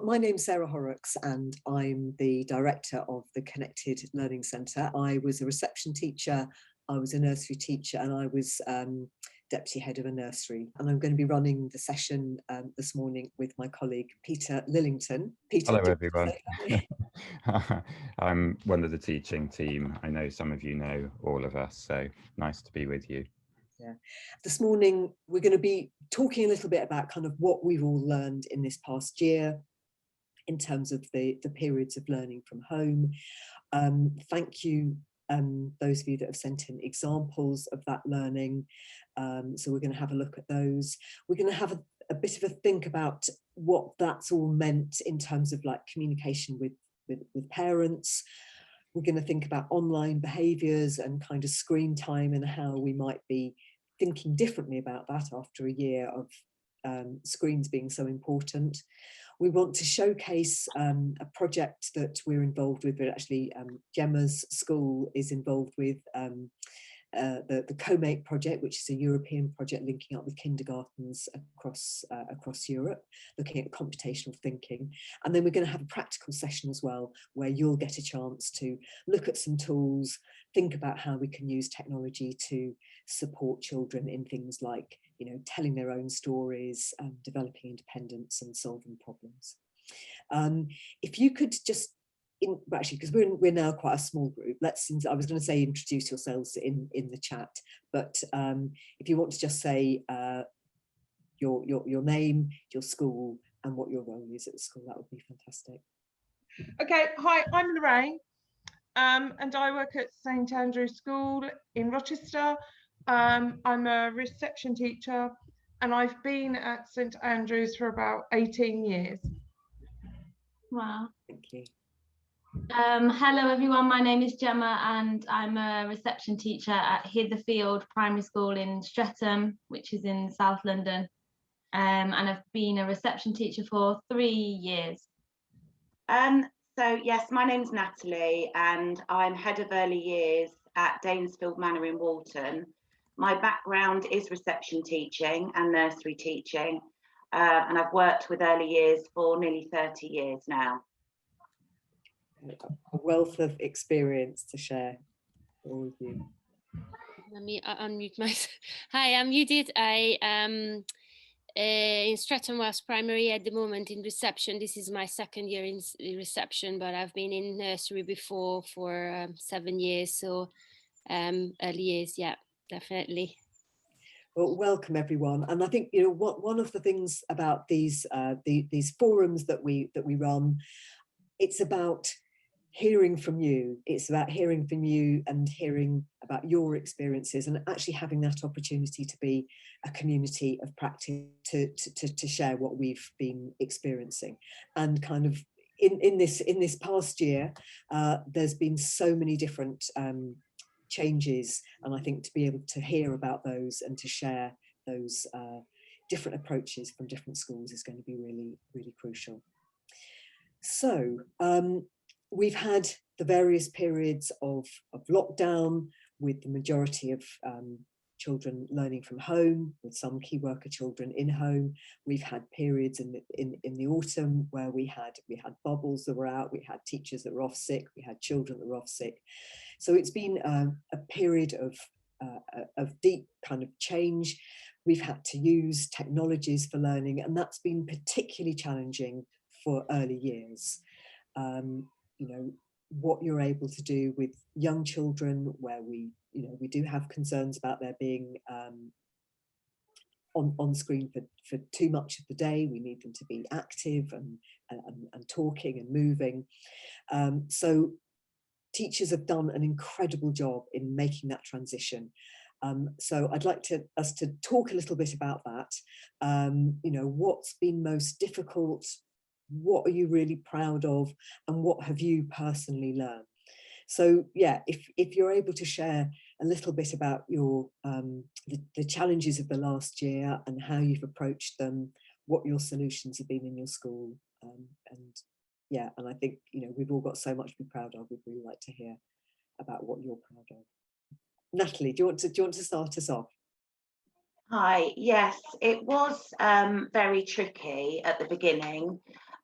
My name's Sarah Horrocks and I'm the director of the Connected Learning Centre. I was a reception teacher, I was a nursery teacher, and I was deputy head of a nursery. And I'm going to be running the session this morning with my colleague Peter Lillington. Peter, hello everyone. I'm one of the teaching team. I know some of you know all of us, so nice to be with you. Yeah. This morning we're going to be talking a little bit about kind of what we've all learned in this past year in terms of the periods of learning from home. Thank you, those of you that have sent in examples of that learning. So we're going to have a look at those. We're going to have a bit of a think about what that's all meant in terms of like communication with parents. We're going to think about online behaviours and kind of screen time and how we might be thinking differently about that after a year of screens being so important. We want to showcase a project that we're involved with, but actually Gemma's school is involved with, the Co-Make project, which is a European project linking up with kindergartens across Europe, looking at computational thinking. And then we're going to have a practical session as well, where you'll get a chance to look at some tools, think about how we can use technology to support children in things like, you know, telling their own stories, developing independence and solving problems. If you could just, actually, because we're now quite a small group, I was going to say introduce yourselves in the chat, but if you want to just say your name, your school, and what your role is at the school, that would be fantastic. Okay, hi, I'm Lorraine, and I work at St Andrew's School in Rochester. I'm a reception teacher, and I've been at St Andrews for about 18 years. Wow. Thank you. Hello everyone, my name is Gemma and I'm a reception teacher at Hitherfield Primary School in Streatham, which is in South London, and I've been a reception teacher for 3 years. So yes, my name's Natalie and I'm head of early years at Danesfield Manor in Walton. My background is reception teaching and nursery teaching, and I've worked with early years for nearly 30 years now. A wealth of experience to share, all of you. Let me unmute myself. Hi, I'm Judith. I am in Streatham West Primary at the moment in reception. This is my second year in reception, but I've been in nursery before for 7 years. So early years, yeah, definitely. Well, welcome everyone, and I think, you know, one of the things about these forums that we run, it's about hearing from you. It's about hearing from you and hearing about your experiences, and actually having that opportunity to be a community of practice to share what we've been experiencing. And kind of in this past year, there's been so many different changes, and I think to be able to hear about those and to share those different approaches from different schools is going to be really, really crucial. So we've had the various periods of lockdown, with the majority of children learning from home, with some key worker children in home. We've had periods in the autumn where we had bubbles that were out, we had teachers that were off sick, we had children that were off sick. So it's been a period of deep kind of change. We've had to use technologies for learning, and that's been particularly challenging for early years. You know, what you're able to do with young children, where we do have concerns about their being on screen for too much of the day. We need them to be active and talking and moving. So teachers have done an incredible job in making that transition. So I'd like us to talk a little bit about that. You know, what's been most difficult? What are you really proud of, and what have you personally learned? So yeah, if you're able to share a little bit about your the challenges of the last year and how you've approached them, what your solutions have been in your school, and yeah, and I think, you know, we've all got so much to be proud of. We'd really like to hear about what you're proud of. Natalie, do you want to start us off? Hi, yes, it was very tricky at the beginning.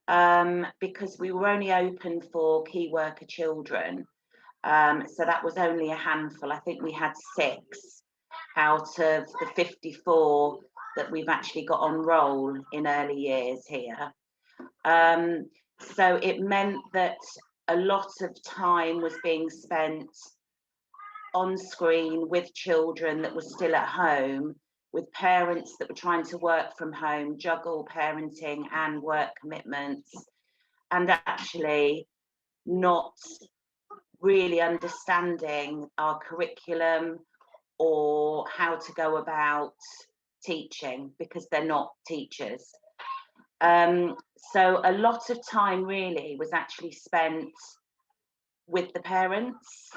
because we were only open for key worker children. So that was only a handful. I think we had 6 out of the 54 that we've actually got on roll in early years here. So it meant that a lot of time was being spent on screen with children that were still at home, with parents that were trying to work from home, juggle parenting and work commitments, and actually not really understanding our curriculum or how to go about teaching, because they're not teachers. So a lot of time really was actually spent with the parents,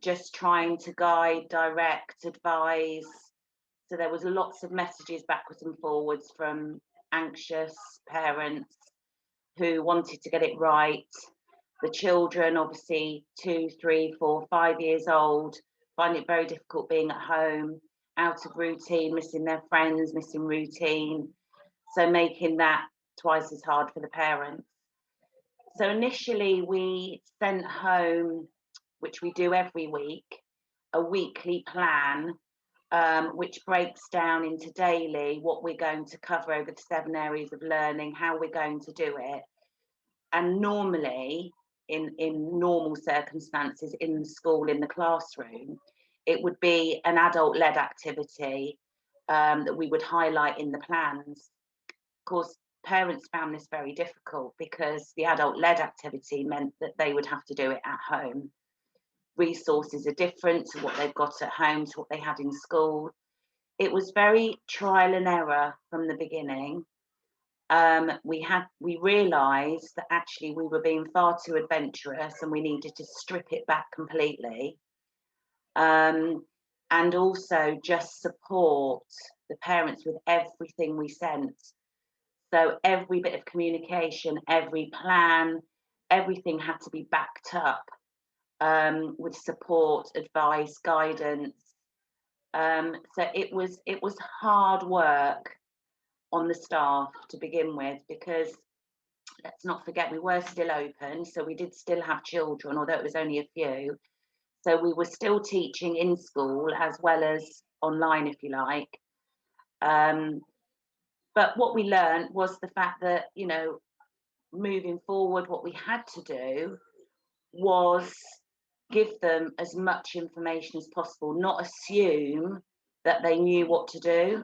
just trying to guide, direct, advise. So there was lots of messages backwards and forwards from anxious parents who wanted to get it right. The children, obviously 2, 3, 4, 5 years old, find it very difficult being at home, out of routine, missing their friends, missing routine. So making that twice as hard for the parents. So initially we sent home, which we do every week, a weekly plan, which breaks down into daily what we're going to cover over the 7 areas of learning, how we're going to do it. And normally, in normal circumstances, in the school, in the classroom, it would be an adult-led activity that we would highlight in the plans. Of course, parents found this very difficult because the adult-led activity meant that they would have to do it at home. Resources are different to what they've got at home, to what they had in school. It was very trial and error from the beginning. We realised that actually we were being far too adventurous and we needed to strip it back completely. And also just support the parents with everything we sent. So every bit of communication, every plan, everything had to be backed up with support, advice, guidance. So it was hard work on the staff to begin with, because let's not forget we were still open, so we did still have children, although it was only a few. So we were still teaching in school as well as online, if you like. But what we learned was the fact that, you know, moving forward, what we had to do was give them as much information as possible, not assume that they knew what to do.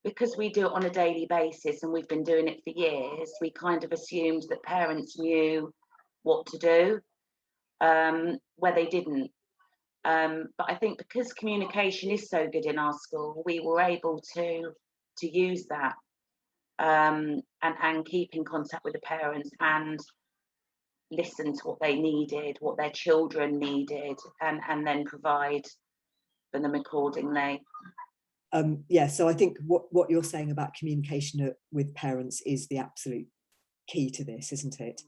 Because we do it on a daily basis and we've been doing it for years, we kind of assumed that parents knew what to do, where they didn't. But I think because communication is so good in our school, we were able to use that and keep in contact with the parents and listen to what they needed, what their children needed, and then provide for them accordingly. Yeah, so I think what you're saying about communication with parents is the absolute key to this, isn't it?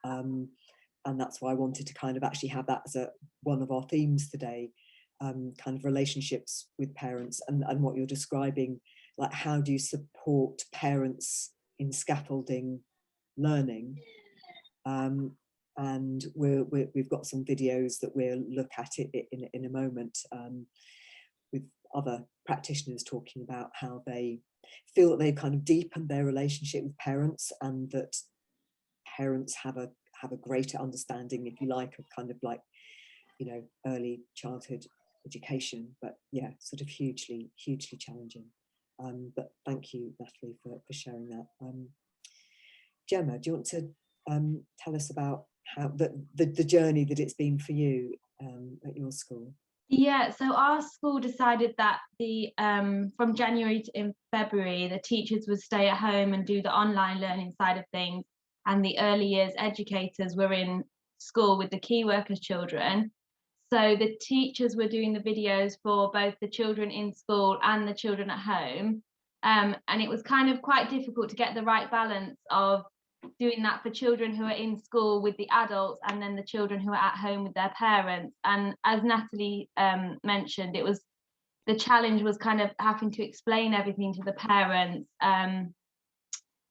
And that's why I wanted to kind of actually have that as one of our themes today, kind of relationships with parents, and what you're describing, like how do you support parents in scaffolding learning? And we've got some videos that we'll look at it in a moment, with other practitioners talking about how they feel that they've kind of deepened their relationship with parents, and that parents have a greater understanding, if you like, of kind of like, you know, early childhood education. But yeah, sort of hugely challenging. But thank you, Natalie, for sharing that. Gemma, do you want to tell us about how the journey that it's been for you at your school? Yeah, so our school decided that from January to February, the teachers would stay at home and do the online learning side of things, and the early years educators were in school with the key workers children. So the teachers were doing the videos for both the children in school and the children at home. And it was kind of quite difficult to get the right balance of doing that for children who are in school with the adults, and then the children who are at home with their parents. And as Natalie mentioned, the challenge was kind of having to explain everything to the parents.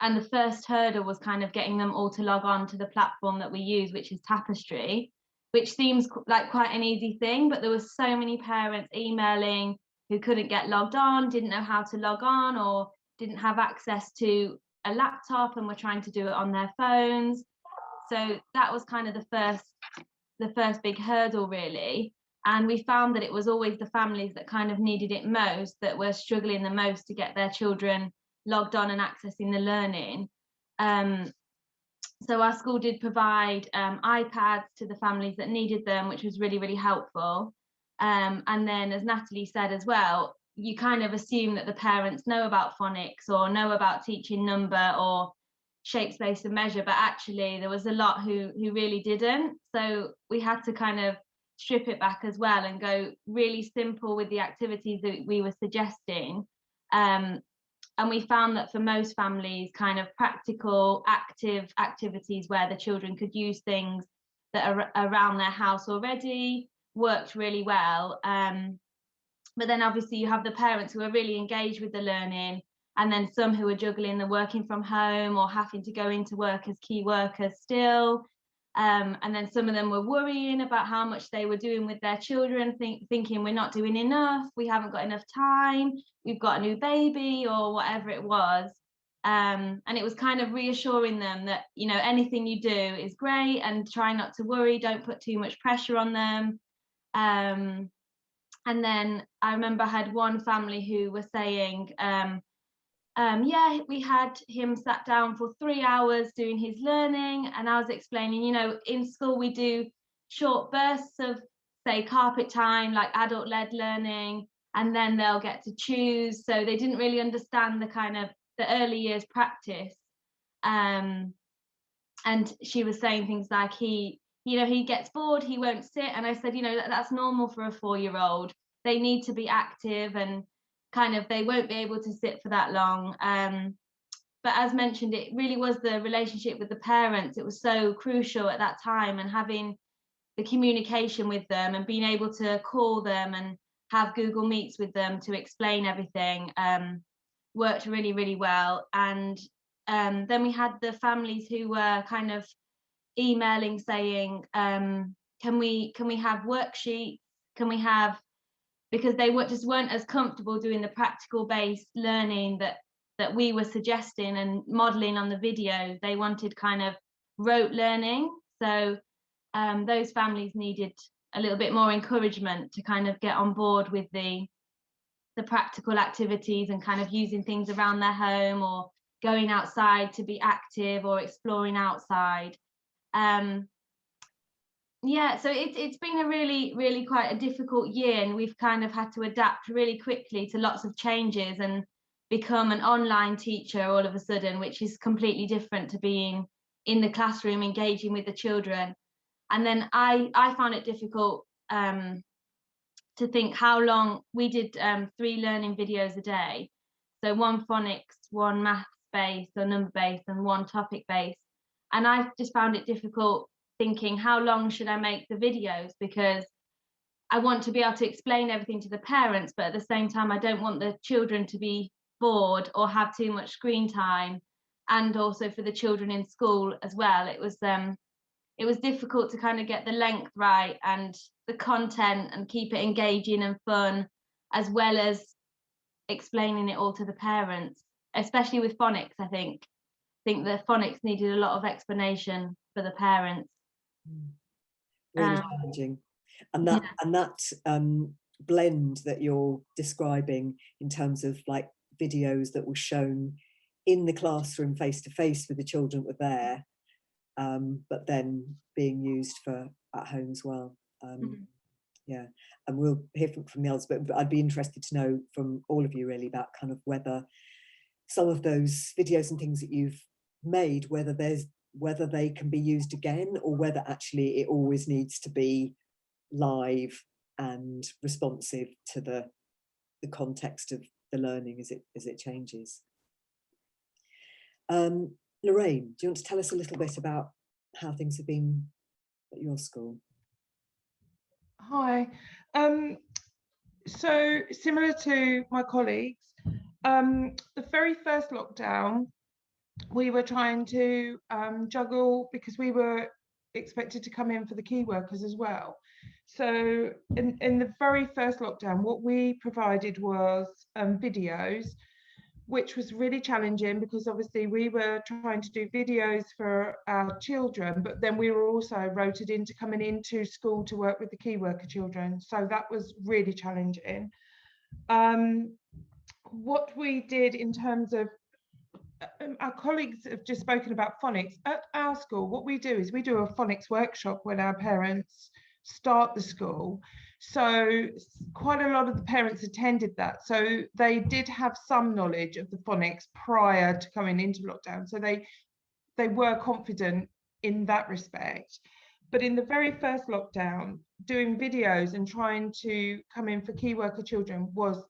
And the first hurdle was kind of getting them all to log on to the platform that we use, which is Tapestry, which seems like quite an easy thing, but there was so many parents emailing who couldn't get logged on, didn't know how to log on, or didn't have access to a laptop and were trying to do it on their phones. So that was kind of the first big hurdle, really. And we found that it was always the families that kind of needed it most that were struggling the most to get their children logged on and accessing the learning. So our school did provide iPads to the families that needed them, which was really, really helpful. And then, as Natalie said as well, you kind of assume that the parents know about phonics or know about teaching number or shape, space and measure, but actually there was a lot who really didn't. So we had to kind of strip it back as well and go really simple with the activities that we were suggesting. And we found that for most families, kind of practical, active activities where the children could use things that are around their house already worked really well. But then obviously you have the parents who are really engaged with the learning, and then some who are juggling the working from home or having to go into work as key workers still. And then some of them were worrying about how much they were doing with their children, thinking we're not doing enough, we haven't got enough time, we've got a new baby or whatever it was. And it was kind of reassuring them that, you know, anything you do is great and try not to worry, don't put too much pressure on them. And then I remember I had one family who was saying, yeah, we had him sat down for 3 hours doing his learning, and I was explaining, you know, in school we do short bursts of, say, carpet time, like adult-led learning, and then they'll get to choose. So they didn't really understand the kind of the early years practice. And she was saying things like he gets bored, he won't sit. And I said, you know, that's normal for a 4-year-old. They need to be active, and kind of they won't be able to sit for that long. But as mentioned, it really was the relationship with the parents. It was so crucial at that time, and having the communication with them and being able to call them and have Google Meets with them to explain everything worked really, really well. And then we had the families who were kind of emailing saying, can we have worksheets? Can we have, because they just weren't as comfortable doing the practical based learning that we were suggesting and modeling on the videos. They wanted kind of rote learning. So those families needed a little bit more encouragement to kind of get on board with the practical activities and kind of using things around their home or going outside to be active or exploring outside. Yeah, so it's been a really, really quite a difficult year, and we've kind of had to adapt really quickly to lots of changes and become an online teacher all of a sudden, which is completely different to being in the classroom engaging with the children. And then I found it difficult to think how long we did 3 learning videos a day. So 1 phonics, 1 maths based or number based, and 1 topic based. And I just found it difficult thinking, how long should I make the videos? Because I want to be able to explain everything to the parents, but at the same time, I don't want the children to be bored or have too much screen time. And also for the children in school as well, it was difficult to kind of get the length right and the content and keep it engaging and fun, as well as explaining it all to the parents, especially with phonics. I think the phonics needed a lot of explanation for the parents. Really challenging. And that blend that you're describing in terms of like videos that were shown in the classroom face to face with the children were there, but then being used for at home as well. Yeah, and we'll hear from the others, but I'd be interested to know from all of you really about kind of whether some of those videos and things that you've made, whether they can be used again, or whether actually it always needs to be live and responsive to the context of the learning as it changes. Lorraine, do you want to tell us a little bit about how things have been at your school? Hi. So similar to my colleagues, the very first lockdown, we were trying to juggle, because we were expected to come in for the key workers as well. So in the very first lockdown, what we provided was videos, which was really challenging, because obviously we were trying to do videos for our children, but then we were also rotated into coming into school to work with the key worker children. So that was really challenging. What we did in terms of, our colleagues have just spoken about phonics. At our school, what we do is we do a phonics workshop when our parents start the school. So quite a lot of the parents attended that. So they did have some knowledge of the phonics prior to coming into lockdown. So they were confident in that respect. But in the very first lockdown, doing videos and trying to come in for key worker children was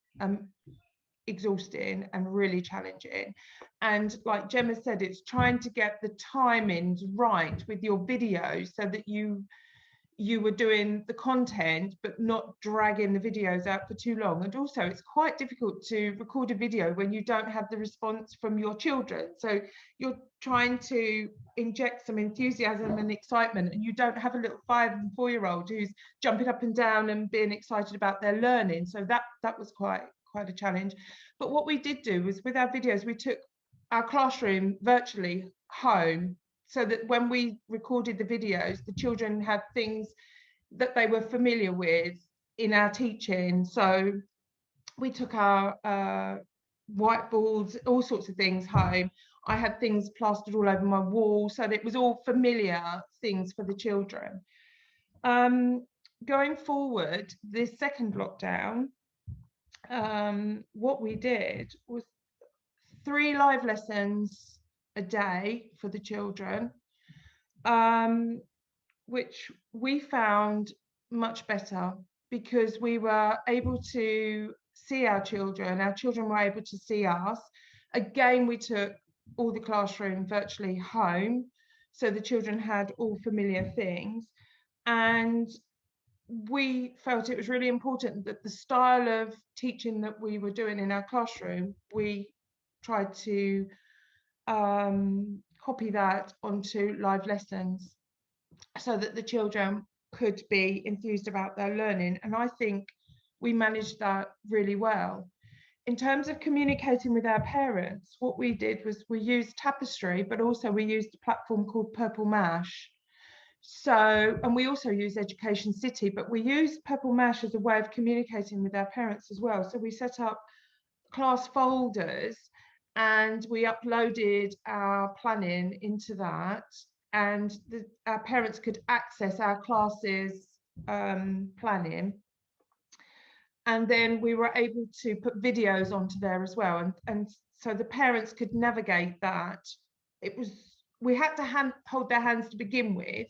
exhausting and really challenging. And like Gemma said, it's trying to get the timings right with your videos so that you were doing the content but not dragging the videos out for too long. And also it's quite difficult to record a video when you don't have the response from your children. So you're trying to inject some enthusiasm and excitement, and you don't have a little 5 and 4-year-old who's jumping up and down and being excited about their learning. So that was quite a challenge. But what we did do was, with our videos, we took our classroom virtually home, so that when we recorded the videos, the children had things that they were familiar with in our teaching. So we took our whiteboards, all sorts of things home. I had things plastered all over my wall, so that it was all familiar things for the children. Going forward, this second lockdown, what we did was 3 live lessons a day for the children, which we found much better, because we were able to see our children were able to see us. Again, we took all the classroom virtually home, so the children had all familiar things. And we felt it was really important that the style of teaching that we were doing in our classroom, we tried to copy that onto live lessons, so that the children could be enthused about their learning. And I think we managed that really well. In terms of communicating with our parents, what we did was we used Tapestry, but also we used a platform called Purple Mash. So, and we also use Education City, but we used Purple Mash as a way of communicating with our parents as well. So we set up class folders and we uploaded our planning into that, and our parents could access our classes planning. And then we were able to put videos onto there as well, and so the parents could navigate that. It was, we had to hold their hands to begin with,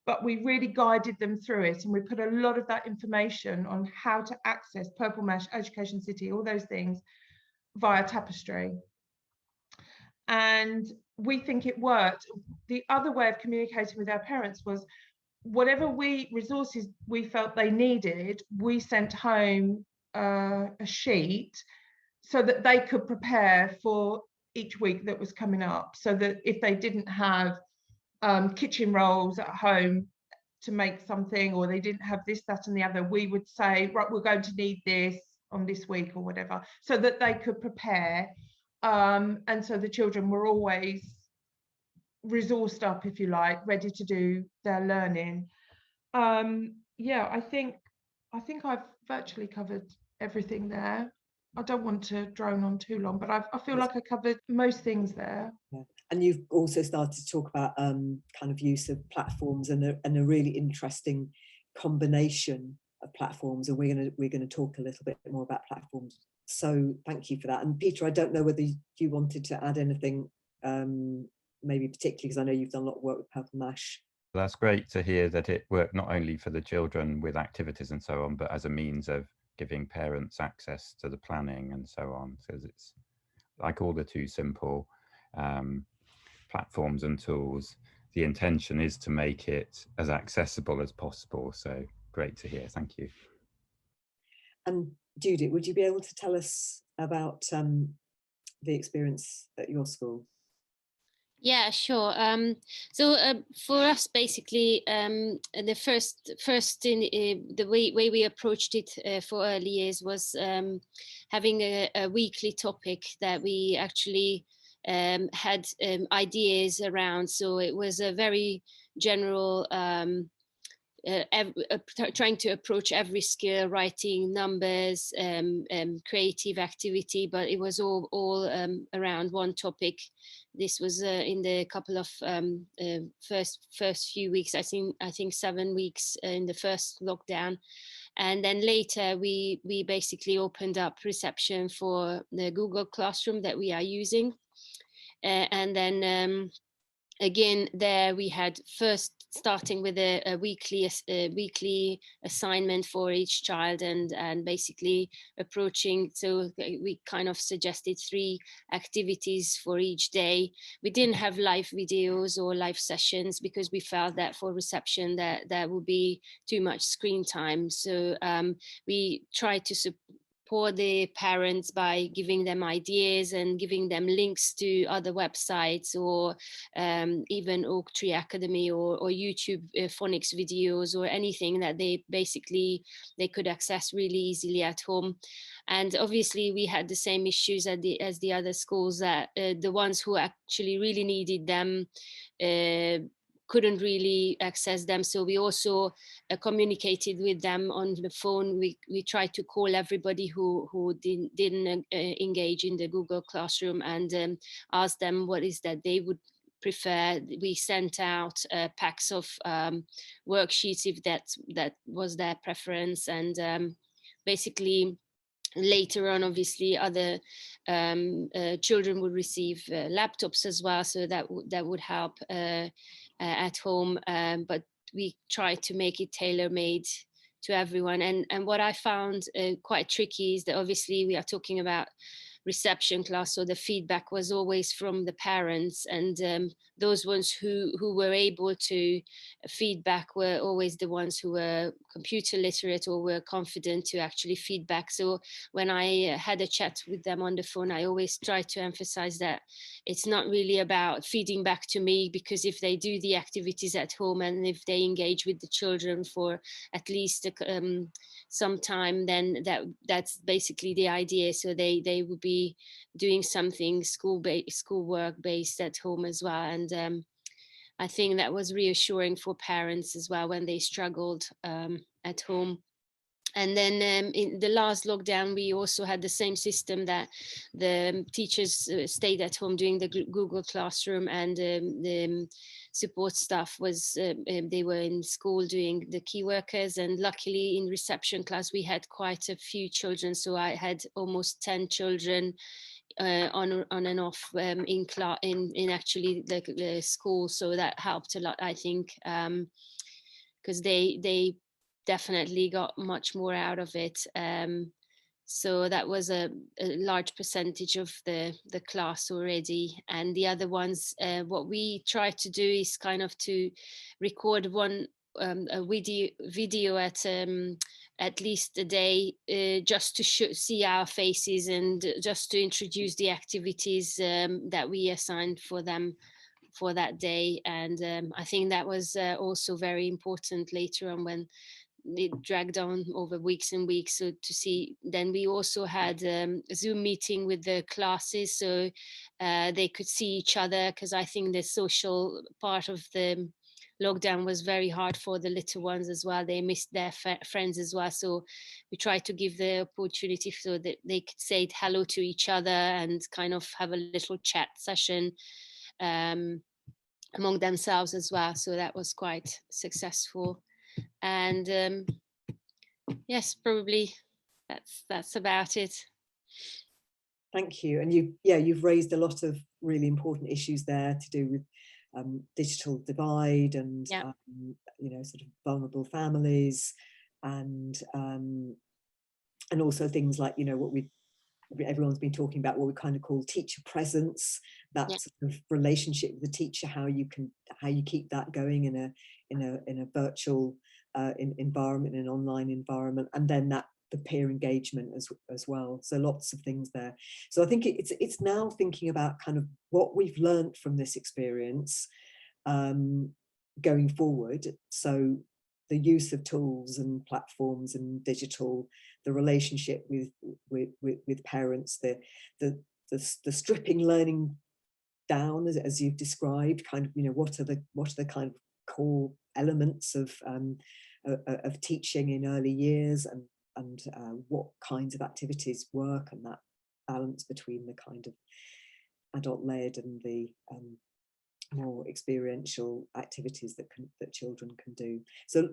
but we really guided them through it, and we put a lot of that information on how to access Purple Mash, Education City, all those things via Tapestry. And we think it worked. The other way of communicating with our parents was, whatever resources we felt they needed, we sent home a sheet so that they could prepare for each week that was coming up, so that if they didn't have kitchen rolls at home to make something, or they didn't have this, that and the other, we would say, right, we're going to need this on this week or whatever, so that they could prepare. And so the children were always resourced up, if you like, ready to do their learning. Yeah, I think I've virtually covered everything there. I don't want to drone on too long, but I feel like I covered most things there. Yeah. And you've also started to talk about kind of use of platforms and a really interesting combination of platforms, and we're going to talk a little bit more about platforms. So thank you for that. And Peter, I don't know whether you wanted to add anything, maybe particularly because I know you've done a lot of work with Purple Mash. That's great to hear that it worked not only for the children with activities and so on, but as a means of giving parents access to the planning and so on. Because it's like all the Too Simple platforms and tools, the intention is to make it as accessible as possible. So great to hear. Thank you. And Judith, would you be able to tell us about the experience at your school? Yeah, sure. So for us, basically, the first in the way we approached it for early years was having a weekly topic that we actually had ideas around. So it was a very general. Trying to approach every skill, writing, numbers, creative activity, but it was all around one topic. This was in the couple of first few weeks. I think 7 weeks in the first lockdown, and then later we basically opened up reception for the Google Classroom that we are using, and then. Again, there we had first starting with a weekly assignment for each child, and basically approaching. So we kind of suggested 3 activities for each day. We didn't have live videos or live sessions because we felt that for reception that would be too much screen time. So we tried to support the parents by giving them ideas and giving them links to other websites, or even Oak Tree Academy or YouTube phonics videos, or anything that they could access really easily at home. And obviously we had the same issues as the other schools, that the ones who actually really needed them couldn't really access them. So we also communicated with them on the phone. We tried to call everybody who didn't engage in the Google Classroom, and ask them what is that they would prefer. We sent out packs of worksheets if that was their preference, and basically later on, obviously, other children would receive laptops as well, so that would help at home. But we try to make it tailor-made to everyone. And what I found quite tricky is that obviously we are talking about reception class, so the feedback was always from the parents, and those ones who were able to feedback were always the ones who were computer literate or were confident to actually feedback. So when I had a chat with them on the phone, I always tried to emphasize that it's not really about feeding back to me, because if they do the activities at home and if they engage with the children for at least some time, then that's basically the idea. So they would be doing something schoolwork based at home as well. And I think that was reassuring for parents as well when they struggled at home. And then in the last lockdown, we also had the same system, that the teachers stayed at home doing the Google Classroom, and the support staff was, they were in school doing the key workers. And luckily in reception class, we had quite a few children. So I had almost 10 children on and off in actually the school. So that helped a lot, I think, because they definitely got much more out of it. So that was a large percentage of the class already. And the other ones, what we try to do is kind of to record a video at least a day, just to see our faces, and just to introduce the activities that we assigned for them for that day. And I think that was also very important later on, when it dragged on over weeks and weeks. So to see, then we also had a Zoom meeting with the classes, so they could see each other, because I think the social part of the lockdown was very hard for the little ones as well. They missed their friends as well. So we tried to give the opportunity so that they could say hello to each other and kind of have a little chat session among themselves as well. So that was quite successful. And yes, probably that's about it. Thank you. And you've raised a lot of really important issues there to do with digital divide and sort of vulnerable families, and also things like what everyone's been talking about, what we kind of call teacher presence, that sort of relationship with the teacher, how you keep that going in a virtual environment, in an online environment, and then that the peer engagement as well. So lots of things there. So I think it's now thinking about kind of what we've learned from this experience going forward. So the use of tools and platforms and digital, the relationship with parents, the stripping learning down as you've described, kind of, you know, what are the kind of core elements of teaching in early years, and what kinds of activities work, and that balance between the kind of adult-led and the more experiential activities that children can do. So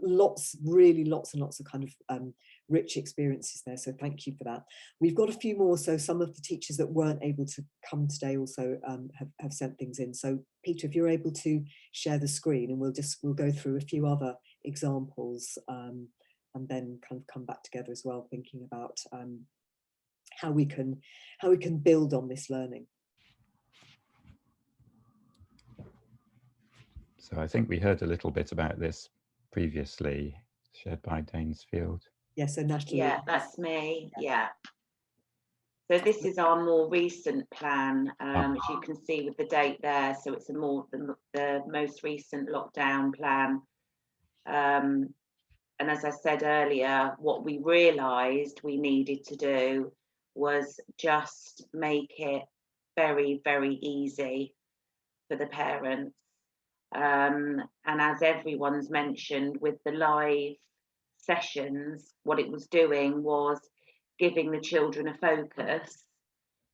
really lots and lots of kind of rich experiences there. So thank you for that. We've got a few more. So some of the teachers that weren't able to come today also have sent things in. So Peter, if you're able to share the screen, and we'll go through a few other examples and then kind of come back together as well, thinking about how we can build on this learning. So I think we heard a little bit about this previously, shared by Danesfield. Yeah, so Natalie. Yeah, that's me. Yeah. So this is our more recent plan, as you can see with the date there. So it's the most recent lockdown plan. And as I said earlier, what we realised we needed to do was just make it very, very easy for the parents. And as everyone's mentioned, with the live sessions, what it was doing was giving the children a focus.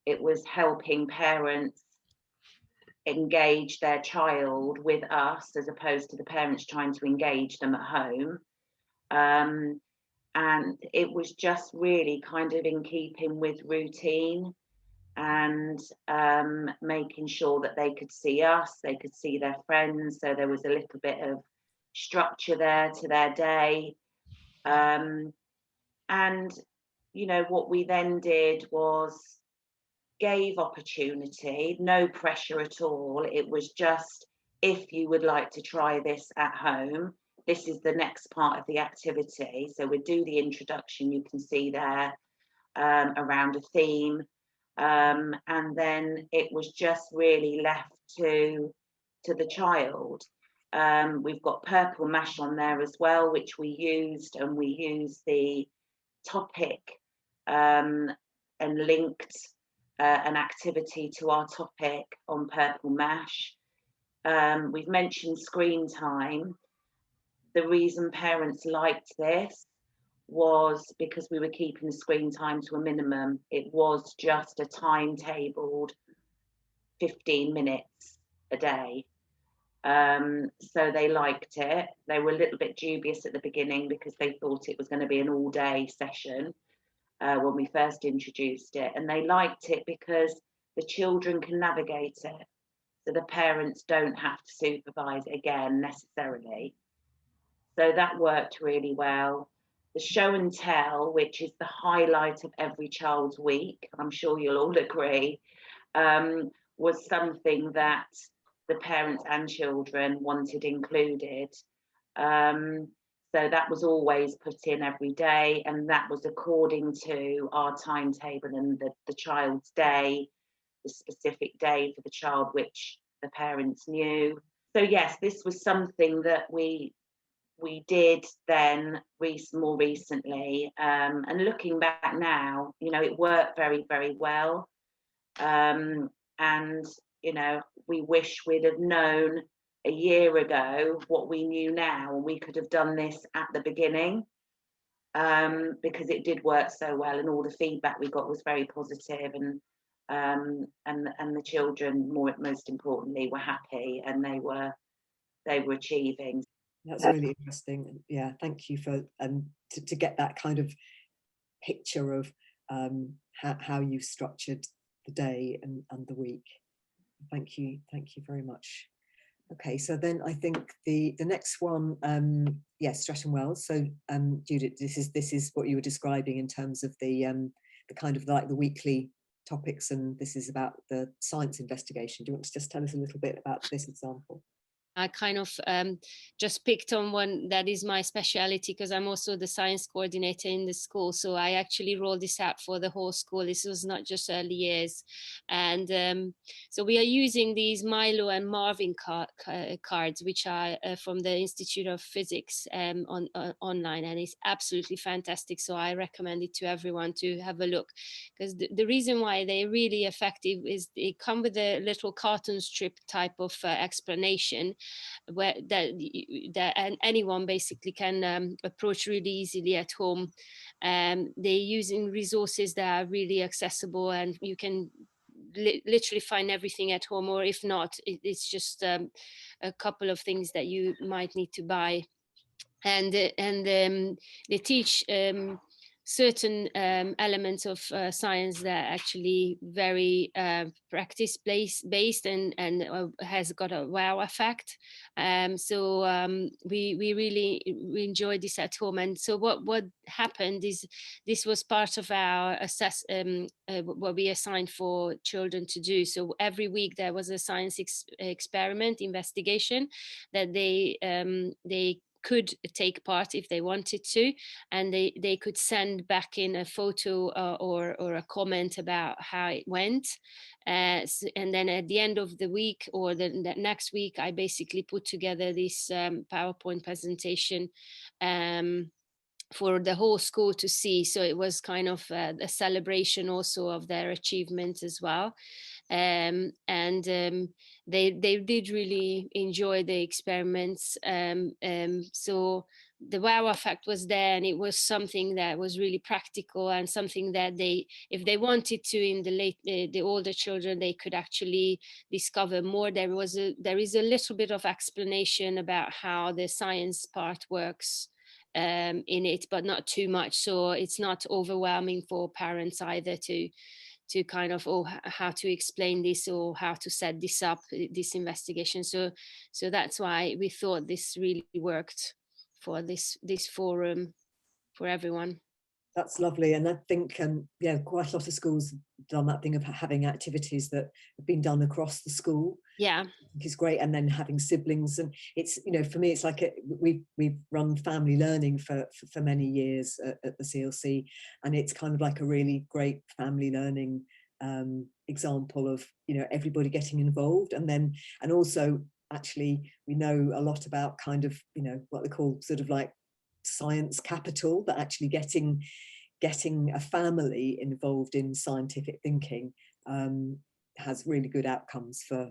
It was helping parents engage their child with us, as opposed to the parents trying to engage them at home. And it was just really kind of in keeping with routine, and making sure that they could see us, they could see their friends, so there was a little bit of structure there to their day. And you know, what we then did was gave opportunity, no pressure at all. It was just, if you would like to try this at home, this is the next part of the activity. So we do the introduction, you can see there, around a theme. And then it was just really left to the child. We've got purple mash on there as well, which we used, and we used the topic and linked an activity to our topic on purple mash. We've mentioned screen time. The reason parents liked this was because we were keeping the screen time to a minimum. It was just a timetabled 15 minutes a day. So they liked it. They were a little bit dubious at the beginning because they thought it was going to be an all-day session when we first introduced it. And they liked it because the children can navigate it. So the parents don't have to supervise it again necessarily. So that worked really well. The show and tell, which is the highlight of every child's week, I'm sure you'll all agree, was something that the parents and children wanted included. So that was always put in every day, and that was according to our timetable and the child's day, the specific day for the child, which the parents knew. So yes, this was something that we did then more recently, and looking back now, you know, it worked very, very well. And you know, we wish we'd have known a year ago what we knew now, and we could have done this at the beginning, because it did work so well, and all the feedback we got was very positive, and the children, most importantly, were happy, and they were achieving. That's really interesting. Yeah, thank you for to get that kind of picture of how you structured the day and the week. Thank you very much. Okay, so then I think the next one, yes, Stratton Wells. So Judith, this is what you were describing in terms of the kind of like the weekly topics, and this is about the science investigation. Do you want to just tell us a little bit about this example? I kind of just picked on one that is my speciality, because I'm also the science coordinator in the school. So I actually rolled this out for the whole school. This was not just early years. And so we are using these Milo and Marvin cards, which are from the Institute of Physics online, and it's absolutely fantastic. So I recommend it to everyone to have a look, because the reason why they're really effective is they come with a little cartoon strip type of explanation, where that and anyone basically can approach really easily at home. They're using resources that are really accessible, and you can literally find everything at home, or if not, it's just a couple of things that you might need to buy. And they teach certain elements of science that are actually very practice based and has got a wow effect. So we really enjoyed this at home. And so what happened is, this was part of our what we assigned for children to do. So every week there was a science experiment investigation that they could take part if they wanted to, and they could send back in a photo or a comment about how it went. And then at the end of the week or the next week, I basically put together this PowerPoint presentation for the whole school to see. So it was kind of a celebration also of their achievements as well. And they did really enjoy the experiments. So the wow effect was there, and it was something that was really practical, and something that they, if they wanted to, in the older children, they could actually discover more. There is a little bit of explanation about how the science part works in it, but not too much, so it's not overwhelming for parents either to kind of, oh, how to explain this or how to set this up, this investigation. So that's why we thought this really worked for this forum for everyone. That's lovely. And I think, yeah, quite a lot of schools have done that thing of having activities that have been done across the school. Yeah. I think is great. And then having siblings. And it's, you know, for me, it's like we've run family learning for many years at the CLC. And it's kind of like a really great family learning example of, you know, everybody getting involved. And also, actually, we know a lot about kind of, you know, what they call sort of like science capital, but actually getting a family involved in scientific thinking has really good outcomes for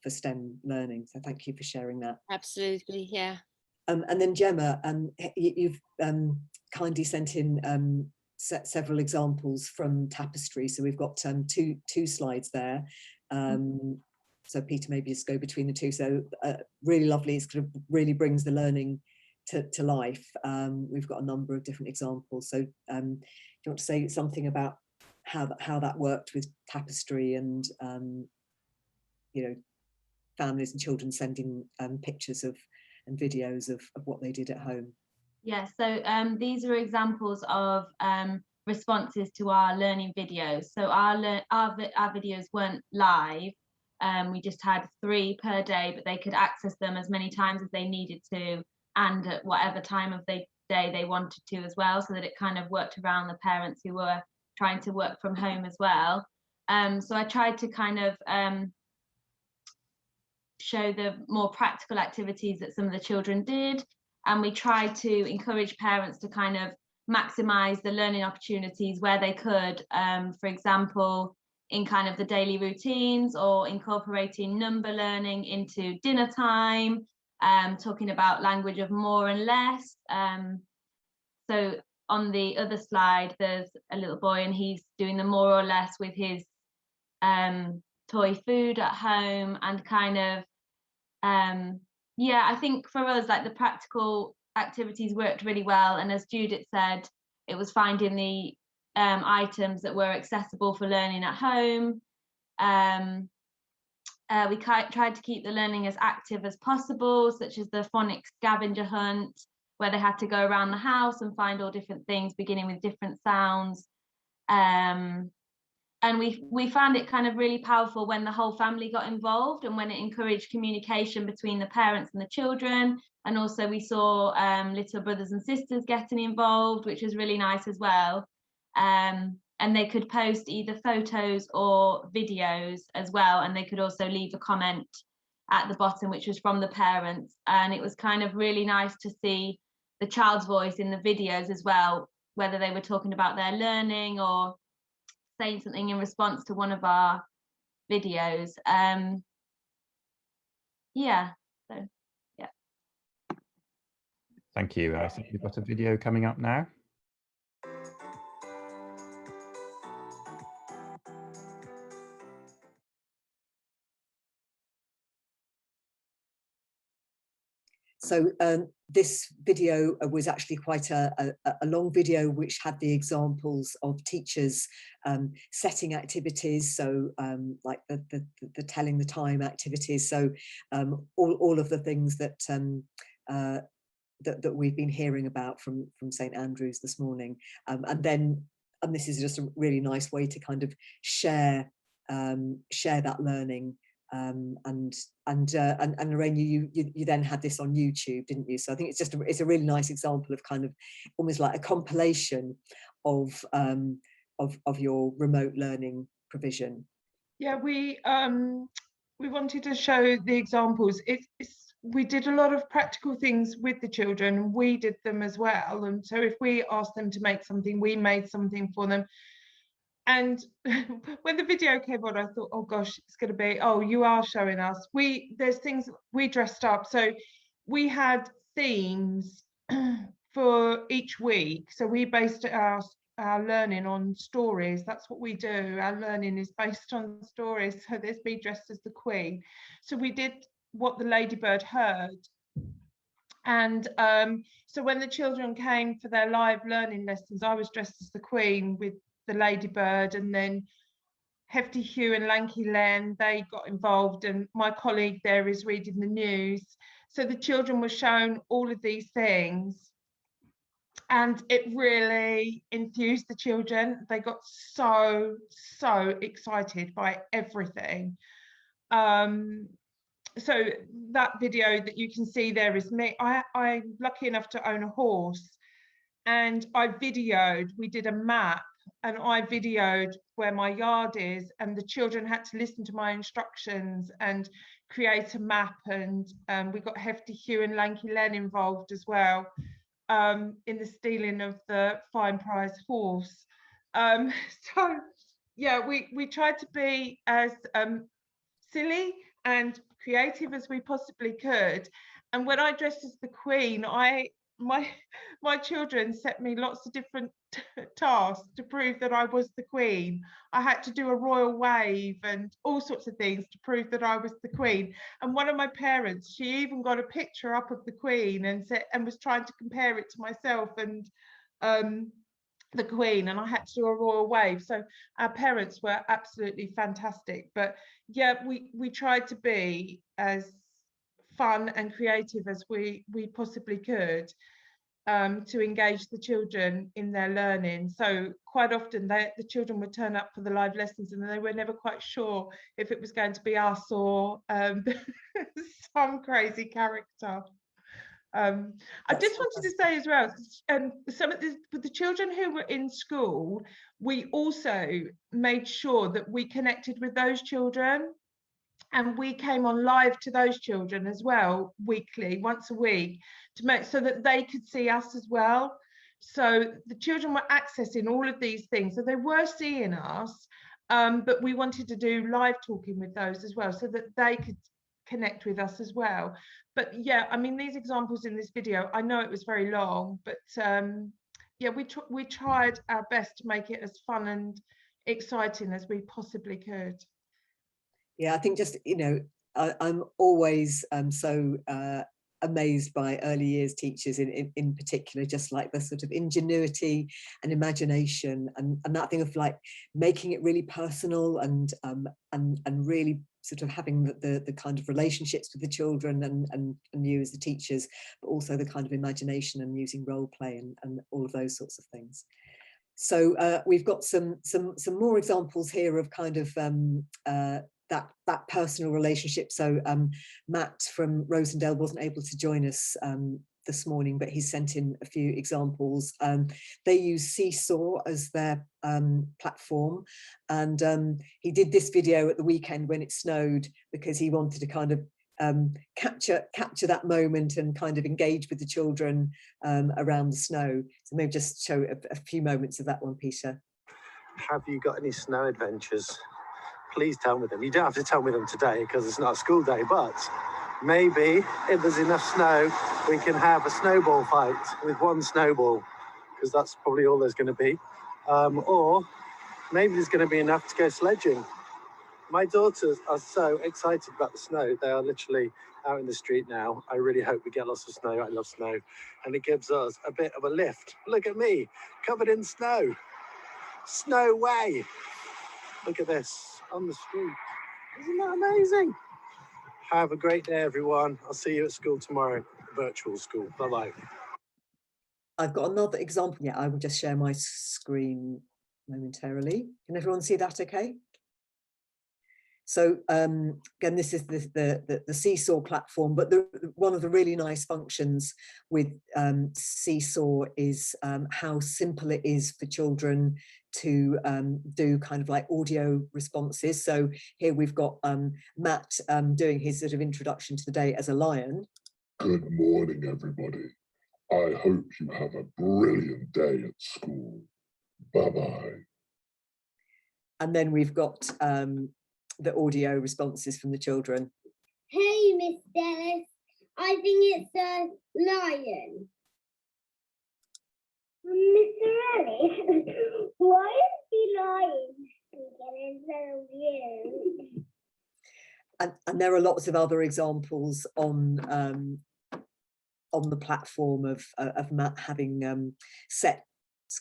STEM learning. So thank you for sharing that. Absolutely, yeah. And then Gemma, you've kindly sent in several examples from Tapestry. So we've got two slides there. So Peter, maybe just go between the two. So really lovely. It's kind of really brings the learning to life. We've got a number of different examples. So do you want to say something about how that worked with Tapestry and you know, families and children sending pictures of and videos of what they did at home? Yeah, so these are examples of responses to our learning videos. So our videos weren't live. We just had 3 per day, but they could access them as many times as they needed to, and at whatever time of the day they wanted to as well, so that it kind of worked around the parents who were trying to work from home as well. So I tried to kind of show the more practical activities that some of the children did, and we tried to encourage parents to kind of maximize the learning opportunities where they could, for example, in kind of the daily routines, or incorporating number learning into dinner time, talking about language of more and less. So on the other slide, there's a little boy, and he's doing the more or less with his toy food at home, and kind of, yeah, I think for us, like, the practical activities worked really well. And as Judith said, it was finding the items that were accessible for learning at home. We tried to keep the learning as active as possible, such as the phonics scavenger hunt, where they had to go around the house and find all different things, beginning with different sounds. And we found it kind of really powerful when the whole family got involved, and when it encouraged communication between the parents and the children. And also we saw little brothers and sisters getting involved, which was really nice as well. And they could post either photos or videos as well, and they could also leave a comment at the bottom, which was from the parents. And it was kind of really nice to see the child's voice in the videos as well, whether they were talking about their learning or saying something in response to one of our videos. Yeah, so yeah. Thank you. I think we've got a video coming up now. So this video was actually quite a long video, which had the examples of teachers setting activities, so like the telling the time activities, so all of the things that that we've been hearing about from St Andrews this morning, and this is just a really nice way to kind of share that learning. And Lorraine, you then had this on YouTube, didn't you? So I think it's a really nice example of kind of almost like a compilation of your remote learning provision. Yeah, we wanted to show the examples. We did a lot of practical things with the children, and we did them as well. And so if we asked them to make something, we made something for them. And when the video came on, I thought, oh gosh, it's going to be, oh, you are showing us. There's things we dressed up. So we had themes for each week. So we based our learning on stories. That's what we do. Our learning is based on stories. So there's me dressed as the Queen. So we did what the ladybird heard. And so when the children came for their live learning lessons, I was dressed as the Queen with the ladybird, and then Hefty Hugh and Lanky Len, they got involved, and my colleague there is reading the news. So the children were shown all of these things, and it really enthused the children. They got so excited by everything. So that video that you can see there is me. I'm lucky enough to own a horse, and we did a map, and I videoed where my yard is, and the children had to listen to my instructions and create a map. And we got Hefty Hugh and Lanky Len involved as well in the stealing of the fine prize horse. So yeah, we tried to be as silly and creative as we possibly could. And when I dressed as the Queen, my children set me lots of different tasks to prove that I was the Queen. I had to do a royal wave and all sorts of things to prove that I was the Queen. And one of my parents, she even got a picture up of the Queen and was trying to compare it to myself and the Queen, and I had to do a royal wave. So our parents were absolutely fantastic. But yeah, we tried to be as fun and creative as we possibly could to engage the children in their learning. So quite often the children would turn up for the live lessons, and they were never quite sure if it was going to be us or some crazy character. I just wanted to say as well, some of the children who were in school, we also made sure that we connected with those children, and we came on live to those children as well, weekly, once a week, to make so that they could see us as well. So the children were accessing all of these things, so they were seeing us, but we wanted to do live talking with those as well, so that they could connect with us as well. But yeah, I mean, these examples in this video, I know it was very long, but yeah, we tried our best to make it as fun and exciting as we possibly could. Yeah, I think just, you know, I'm always so amazed by early years teachers in particular, just like the sort of ingenuity and imagination and that thing of like making it really personal and really sort of having the kind of relationships with the children and you as the teachers, but also the kind of imagination and using role play and all of those sorts of things. So we've got some more examples here of kind of that personal relationship. So Matt from Rosendale wasn't able to join us this morning, but he sent in a few examples. They use Seesaw as their platform, and he did this video at the weekend when it snowed because he wanted to kind of capture that moment and kind of engage with the children around the snow. So maybe just show a few moments of that one, Peter. Have you got any snow adventures? Please tell me them. You don't have to tell me them today because it's not a school day, but maybe if there's enough snow, we can have a snowball fight with one snowball, because that's probably all there's going to be. Or maybe there's going to be enough to go sledging. My daughters are so excited about the snow. They are literally out in the street now. I really hope we get lots of snow. I love snow. And it gives us a bit of a lift. Look at me, covered in snow. Snow way. Look at this on the street. Isn't that amazing? Have a great day, everyone. I'll see you at school tomorrow, virtual school. Bye-bye. I've got another example. Yeah, I will just share my screen momentarily. Can everyone see that okay? So again, this is the Seesaw platform, but one of the really nice functions with Seesaw is how simple it is for children to do kind of like audio responses. So here we've got Matt doing his sort of introduction to the day as a lion. Good morning, everybody. I hope you have a brilliant day at school. Bye-bye. And then we've got the audio responses from the children. Hey, Miss Dennis, I think it's a lion. Mr. Ellis, why is the lion speaking so weird? And there are lots of other examples on the platform of Matt having set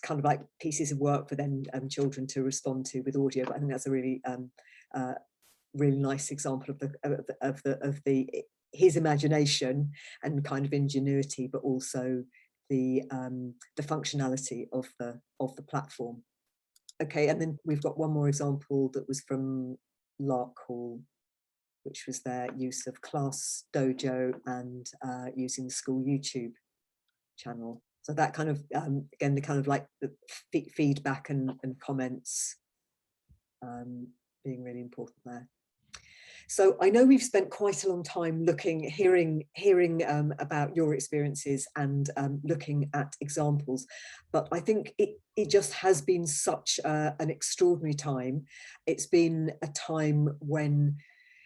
kind of like pieces of work for then children to respond to with audio. But I think that's a really really nice example of his imagination and kind of ingenuity, but also the functionality of the platform. Okay, and then we've got one more example that was from Lark Hall, which was their use of Class Dojo and using the school YouTube channel. So that kind of again, the kind of like the feedback and comments being really important there. So I know we've spent quite a long time hearing about your experiences and looking at examples, but I think it just has been such an extraordinary time. It's been a time when,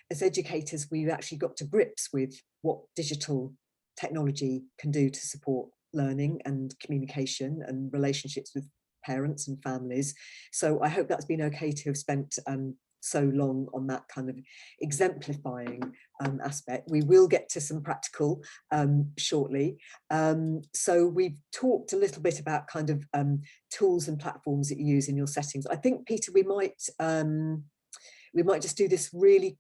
as educators, we've actually got to grips with what digital technology can do to support learning and communication and relationships with parents and families. So I hope that's been okay to have spent so long on that kind of exemplifying aspect. We will get to some practical shortly. So we've talked a little bit about kind of tools and platforms that you use in your settings. I think, Peter, we might just do this really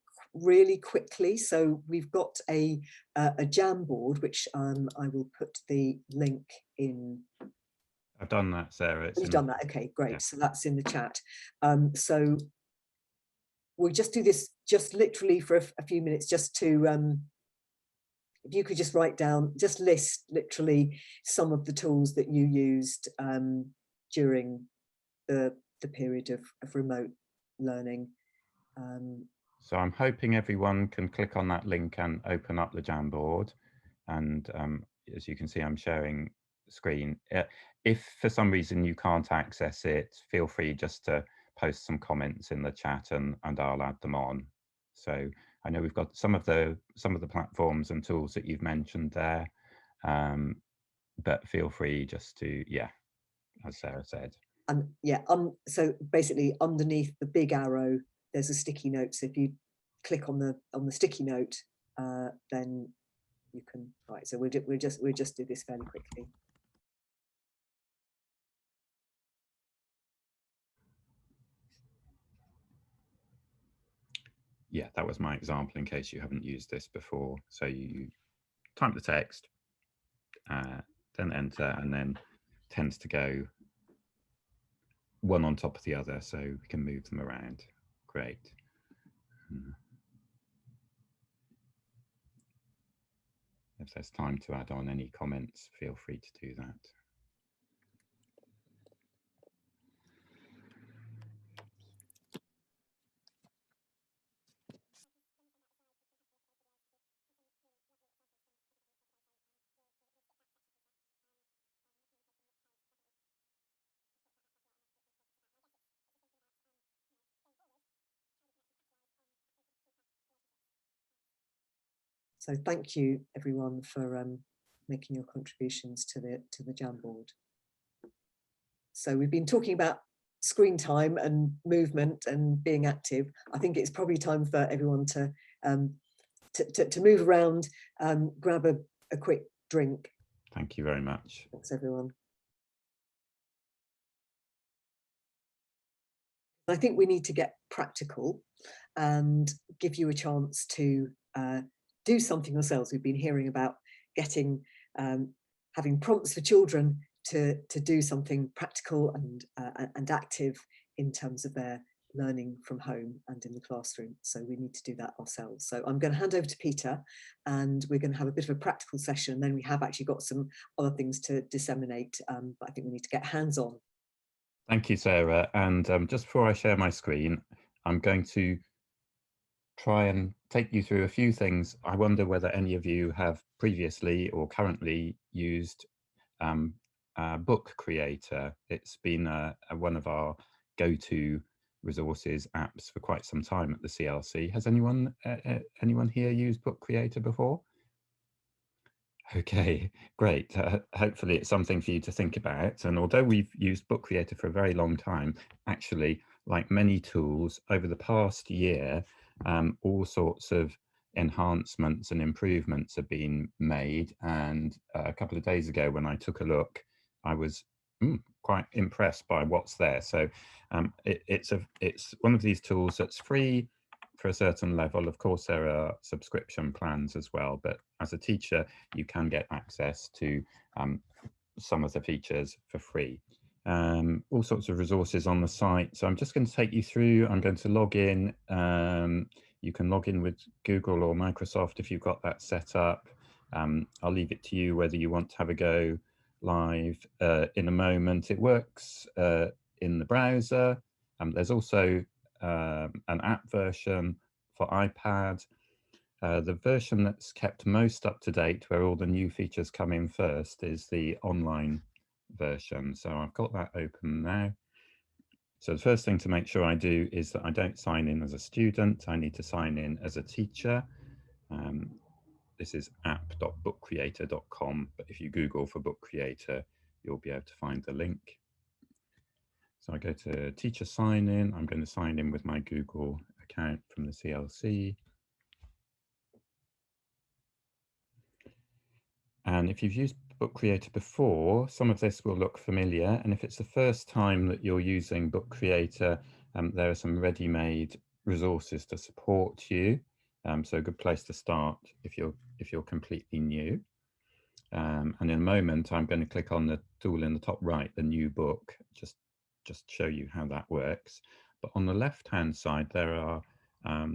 quickly. So we've got a Jamboard, which I will put the link in. I've done that, Sarah. You've done that, okay, great. Yeah. So that's in the chat. So we'll just do this just literally for a few minutes, just to, if you could just write down, just list literally some of the tools that you used during the period of remote learning. So I'm hoping everyone can click on that link and open up the Jamboard. And as you can see, I'm sharing the screen. If for some reason you can't access it, feel free just to post some comments in the chat and I'll add them on. So I know we've got some of the platforms and tools that you've mentioned there, but feel free just to, yeah, as Sarah said. And yeah, so basically underneath the big arrow, there's a sticky note. So if you click on the sticky note, then you can, right, so we'll just do this fairly quickly. Yeah, that was my example in case you haven't used this before. So you type the text, then enter, and then tends to go one on top of the other, so we can move them around. Great. If there's time to add on any comments, feel free to do that. So thank you everyone for making your contributions to the Jamboard. So we've been talking about screen time and movement and being active. I think it's probably time for everyone to move around, grab a quick drink. Thank you very much. Thanks everyone. I think we need to get practical and give you a chance to do something yourselves. We've been hearing about getting, having prompts for children to do something practical and active in terms of their learning from home and in the classroom. So we need to do that ourselves. So I'm going to hand over to Peter and we're going to have a bit of a practical session. Then we have actually got some other things to disseminate, but I think we need to get hands on. Thank you, Sarah. And just before I share my screen, I'm going to try and take you through a few things. I wonder whether any of you have previously or currently used Book Creator. It's been one of our go-to resources apps for quite some time at the CLC. Has anyone here used Book Creator before? Okay, great. Hopefully it's something for you to think about. And although we've used Book Creator for a very long time, actually, like many tools over the past year, all sorts of enhancements and improvements have been made. And a couple of days ago when I took a look, I was quite impressed by what's there. So it's one of these tools that's free for a certain level. Of course, there are subscription plans as well, but as a teacher, you can get access to some of the features for free. All sorts of resources on the site. So I'm just going to take you through. I'm going to log in. You can log in with Google or Microsoft if you've got that set up. I'll leave it to you whether you want to have a go live in a moment. It works in the browser. There's also an app version for iPad. The version that's kept most up to date, where all the new features come in first, is the online version. So I've got that open now. So the first thing to make sure I do is that I don't sign in as a student. I need to sign in as a teacher. This is app.bookcreator.com, but if you Google for Book Creator, you'll be able to find the link. So I go to teacher sign in. I'm going to sign in with my Google account from the CLC. And if you've used Book Creator before, some of this will look familiar. And if it's the first time that you're using Book Creator, there are some ready-made resources to support you. So a good place to start if you're completely new. And in a moment, I'm going to click on the tool in the top right, the new book, just show you how that works. But on the left-hand side, there are, I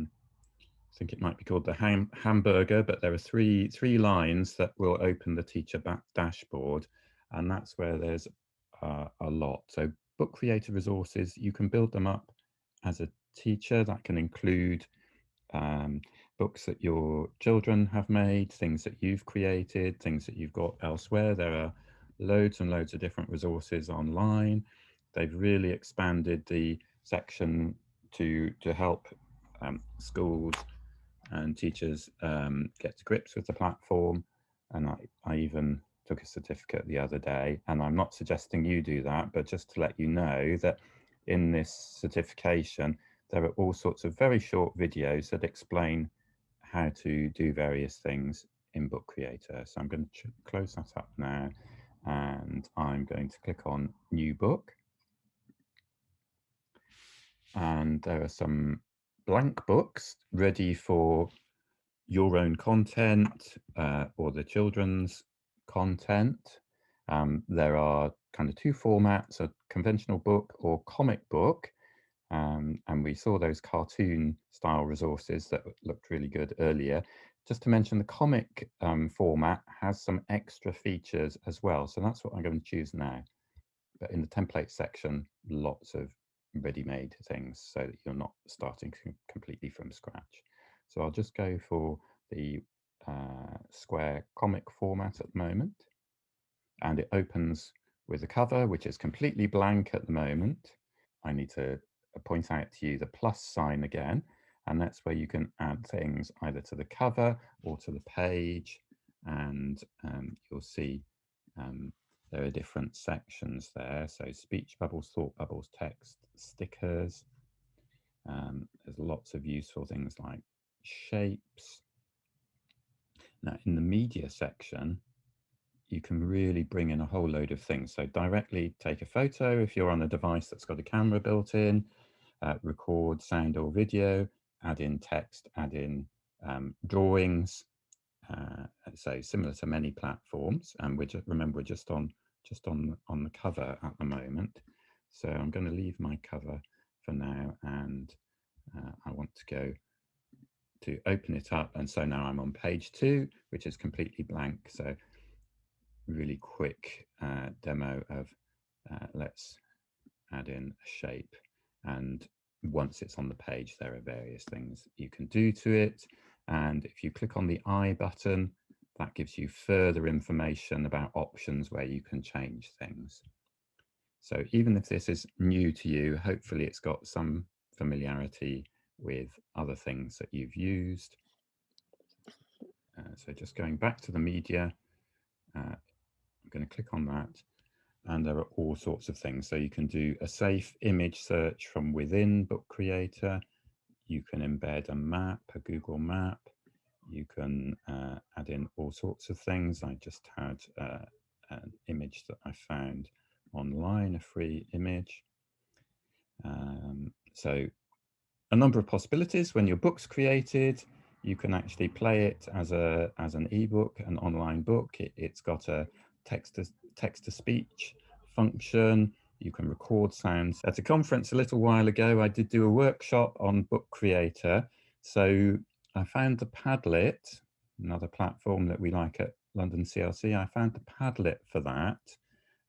think it might be called the hamburger, but there are three lines that will open the teacher dashboard, and that's where there's a lot. So Book Creator resources, you can build them up as a teacher. That can include books that your children have made, things that you've created, things that you've got elsewhere. There are loads and loads of different resources online. They've really expanded the section to help schools and teachers get to grips with the platform. And I even took a certificate the other day, and I'm not suggesting you do that, but just to let you know that in this certification, there are all sorts of very short videos that explain how to do various things in Book Creator. So I'm going to close that up now, and I'm going to click on New Book. And there are some blank books ready for your own content or the children's content. There are kind of two formats, a conventional book or comic book. And we saw those cartoon style resources that looked really good earlier. Just to mention, the comic format has some extra features as well. So that's what I'm going to choose now. But in the template section, lots of ready-made things so that you're not starting completely from scratch. So I'll just go for the square comic format at the moment. And it opens with a cover, which is completely blank at the moment. I need to point out to you the plus sign again, and that's where you can add things either to the cover or to the page. And you'll see there are different sections there. So speech bubbles, thought bubbles, text, stickers. There's lots of useful things like shapes. Now in the media section, you can really bring in a whole load of things. So directly take a photo if you're on a device that's got a camera built in, record sound or video, add in text, add in drawings. So similar to many platforms, and remember we're just on the cover at the moment. So I'm going to leave my cover for now, and I want to go to open it up, and so now I'm on page 2, which is completely blank. So really quick demo of let's add in a shape, and once it's on the page there are various things you can do to it, and if you click on the I button that gives you further information about options where you can change things. So even if this is new to you, hopefully it's got some familiarity with other things that you've used. So just going back to the media, I'm going to click on that, and there are all sorts of things. So you can do a safe image search from within Book Creator. You can embed a map, a Google map. You can add in all sorts of things. I just had an image that I found online, a free image. So a number of possibilities. When your book's created, you can actually play it as an ebook, an online book. It's got a text-to-speech function. You can record sounds. At a conference a little while ago, I did do a workshop on Book Creator. So I found the Padlet, another platform that we like at London CLC. I found the Padlet for that.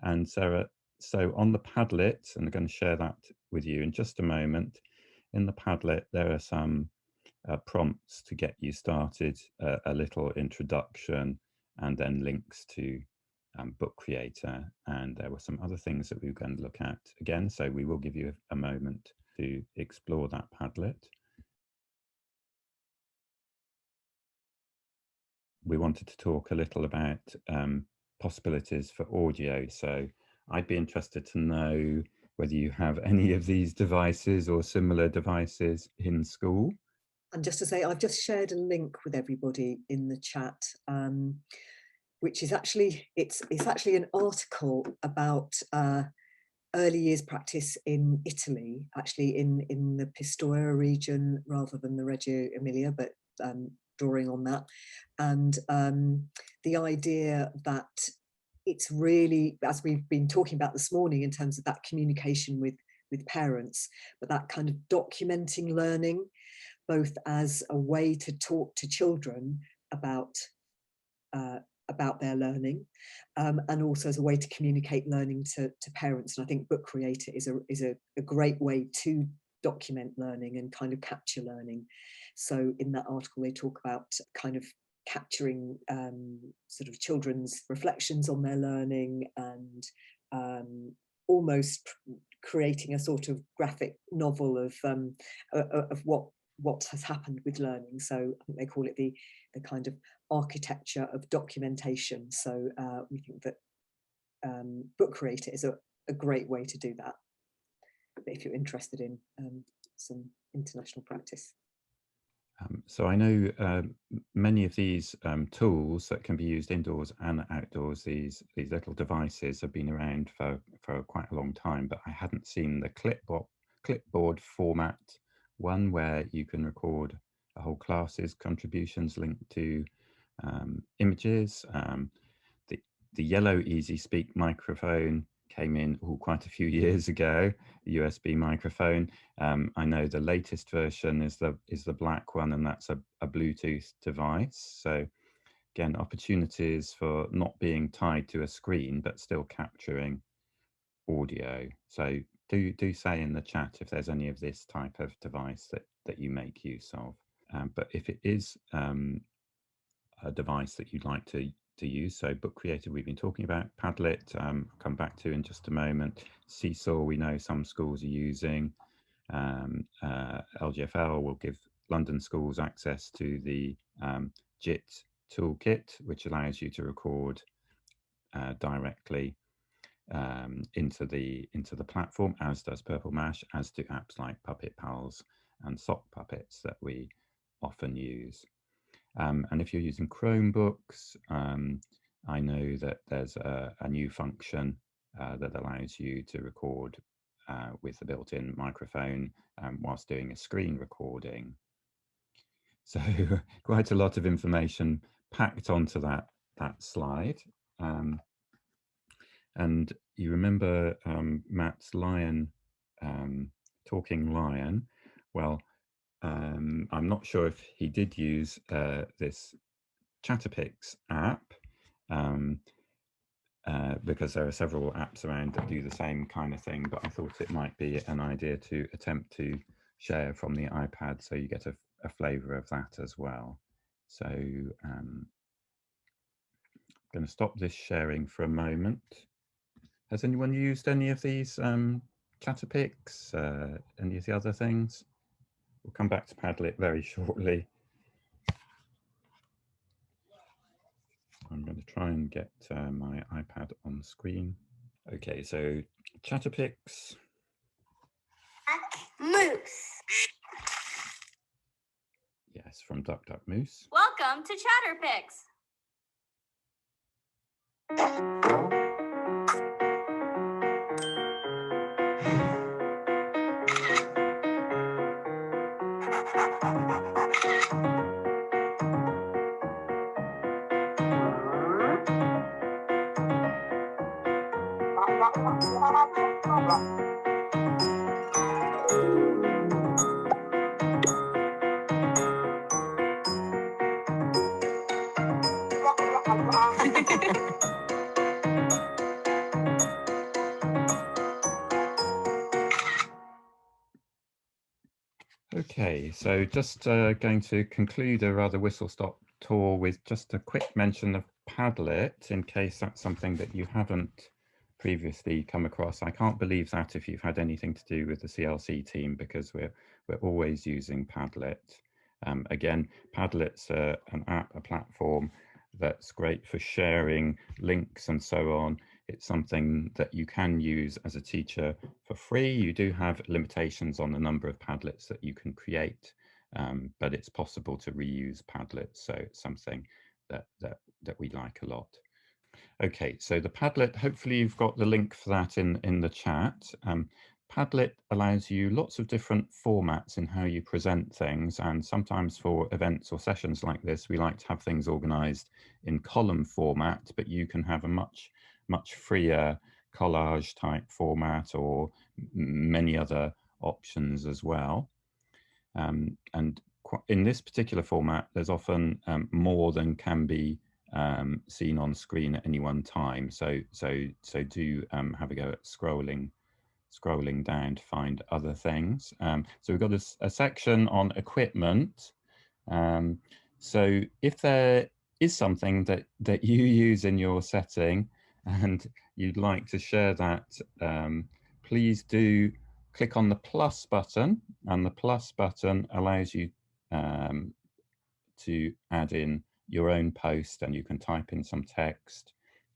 And so on the Padlet, and I'm going to share that with you in just a moment, in the Padlet, there are some prompts to get you started, a little introduction, and then links to Book Creator. And there were some other things that we were going to look at again. So we will give you a moment to explore that Padlet. We wanted to talk a little about possibilities for audio. So I'd be interested to know whether you have any of these devices or similar devices in school. And just to say, I've just shared a link with everybody in the chat, which is actually, it's actually an article about early years practice in Italy, actually in the Pistoia region rather than the Reggio Emilia, but drawing on that. And the idea that it's really, as we've been talking about this morning, in terms of that communication with parents, but that kind of documenting learning, both as a way to talk to children about their learning, and also as a way to communicate learning to parents. And I think Book Creator is a great way to document learning and kind of capture learning. So in that article, they talk about kind of capturing sort of children's reflections on their learning, and almost creating a sort of graphic novel of what has happened with learning. So I think they call it the kind of architecture of documentation. So we think that Book Creator is a great way to do that, if you're interested in some international practice. So I know many of these tools that can be used indoors and outdoors, these little devices have been around for quite a long time, but I hadn't seen the clipboard format one where you can record a whole class's contributions linked to images. The yellow Easy Speak microphone came in quite a few years ago, a USB microphone. I know the latest version is the black one, and that's a Bluetooth device. So again, opportunities for not being tied to a screen, but still capturing audio. So do say in the chat if there's any of this type of device that you make use of. But if it is a device that you'd like to use, so Book Creator we've been talking about, Padlet I'll come back to in just a moment, Seesaw we know some schools are using, LGFL will give London schools access to the JIT toolkit, which allows you to record directly into the platform, as does Purple Mash, as do apps like Puppet Pals and Sock Puppets that we often use. And if you're using Chromebooks, I know that there's a new function that allows you to record with the built-in microphone whilst doing a screen recording. So quite a lot of information packed onto that slide. And you remember Matt's lion, talking lion. Well, I'm not sure if he did use this Chatterpix app, because there are several apps around that do the same kind of thing, but I thought it might be an idea to attempt to share from the iPad so you get a flavour of that as well. So I'm going to stop this sharing for a moment. Has anyone used any of these Chatterpix, any of the other things? We'll come back to Padlet very shortly. I'm going to try and get my iPad on the screen. Okay, so Chatterpix. Moose. Yes, from Duck Duck Moose. Welcome to Chatterpix. Okay, so just going to conclude a rather whistle-stop tour with just a quick mention of Padlet, in case that's something that you haven't previously come across. I can't believe that if you've had anything to do with the CLC team, because we're always using Padlet. Again, Padlet's an app, a platform that's great for sharing links and so on. It's something that you can use as a teacher for free. You do have limitations on the number of Padlets that you can create, but it's possible to reuse Padlet. So it's something that we like a lot. Okay, so the Padlet, hopefully you've got the link for that in the chat. Padlet allows you lots of different formats in how you present things, and sometimes for events or sessions like this, we like to have things organized in column format, but you can have a much freer collage type format, or many other options as well. And in this particular format, there's often more than can be seen on screen at any one time. So do have a go at scrolling down to find other things. So we've got a section on equipment. So if there is something that you use in your setting and you'd like to share that, please do click on the plus button, and the plus button allows you to add in your own post, and you can type in some text,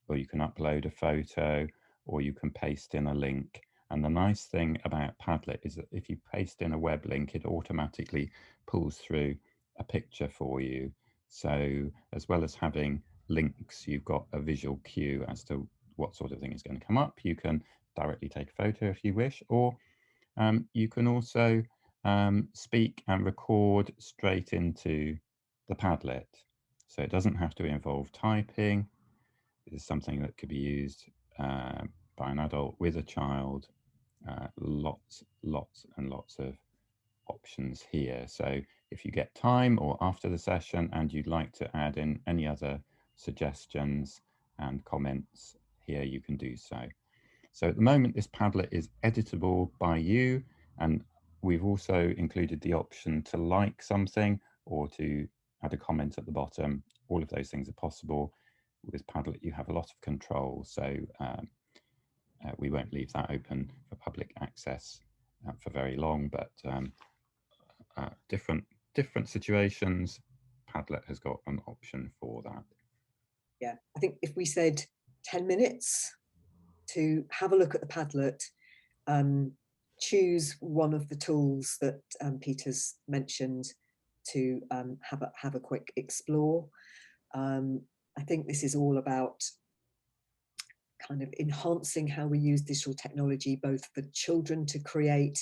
or you can upload a photo, or you can paste in a link. And the nice thing about Padlet is that if you paste in a web link, it automatically pulls through a picture for you. So as well as having links, you've got a visual cue as to what sort of thing is going to come up. You can directly take a photo if you wish, or you can also speak and record straight into the Padlet. So it doesn't have to involve typing. It is something that could be used by an adult with a child. Lots and lots of options here. So if you get time or after the session and you'd like to add in any other suggestions and comments, here you can do so. So at the moment, this Padlet is editable by you, and we've also included the option to like something or to add a comment at the bottom. All of those things are possible. With Padlet, you have a lot of control, so we won't leave that open for public access for very long, but different situations, Padlet has got an option for that. Yeah, I think if we said 10 minutes to have a look at the Padlet, choose one of the tools that Peter's mentioned to have a quick explore. I think this is all about kind of enhancing how we use digital technology, both for children to create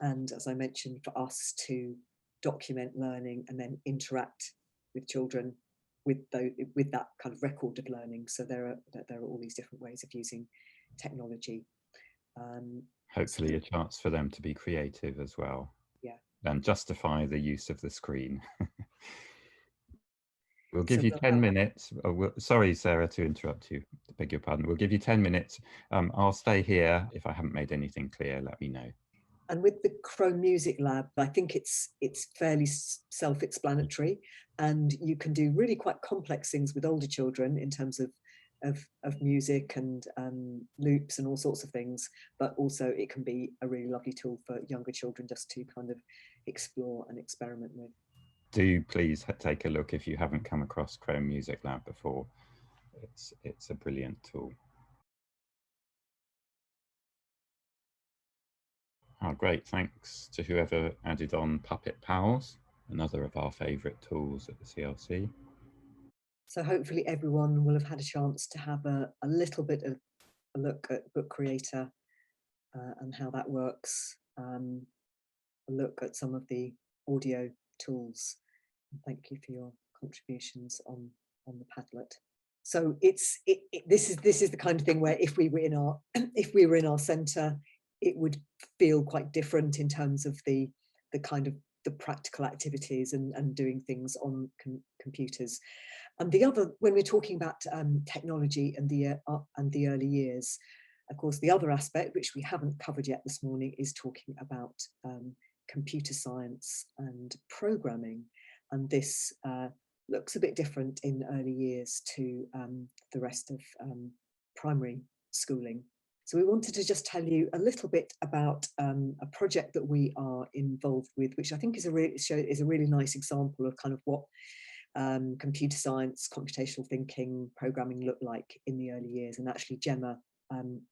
and, as I mentioned, for us to document learning and then interact with children with that kind of record of learning. So there are all these different ways of using technology. Hopefully a chance for them to be creative as well. Yeah. And justify the use of the screen. We'll give you 10 minutes. Oh, sorry, Sarah, to interrupt you. I beg your pardon. We'll give you 10 minutes. I'll stay here. If I haven't made anything clear, let me know. And with the Chrome Music Lab, I think it's fairly self-explanatory, and you can do really quite complex things with older children in terms of music and loops and all sorts of things. But also it can be a really lovely tool for younger children just to kind of explore and experiment with. Do please take a look if you haven't come across Chrome Music Lab before. It's a brilliant tool. Oh, great, thanks to whoever added on Puppet Pals, another of our favourite tools at the CLC. So hopefully everyone will have had a chance to have a little bit of a look at Book Creator and how that works, a look at some of the audio tools. Thank you for your contributions on the Padlet. So this is the kind of thing where if we were in our centre, it would feel quite different in terms of the kind of the practical activities and doing things on computers. And the other, when we're talking about technology and the early years, of course, the other aspect which we haven't covered yet this morning is talking about computer science and programming. And this looks a bit different in early years to the rest of primary schooling. So we wanted to just tell you a little bit about a project that we are involved with, which I think is a really nice example of kind of what computer science, computational thinking, programming look like in the early years. And actually Gemma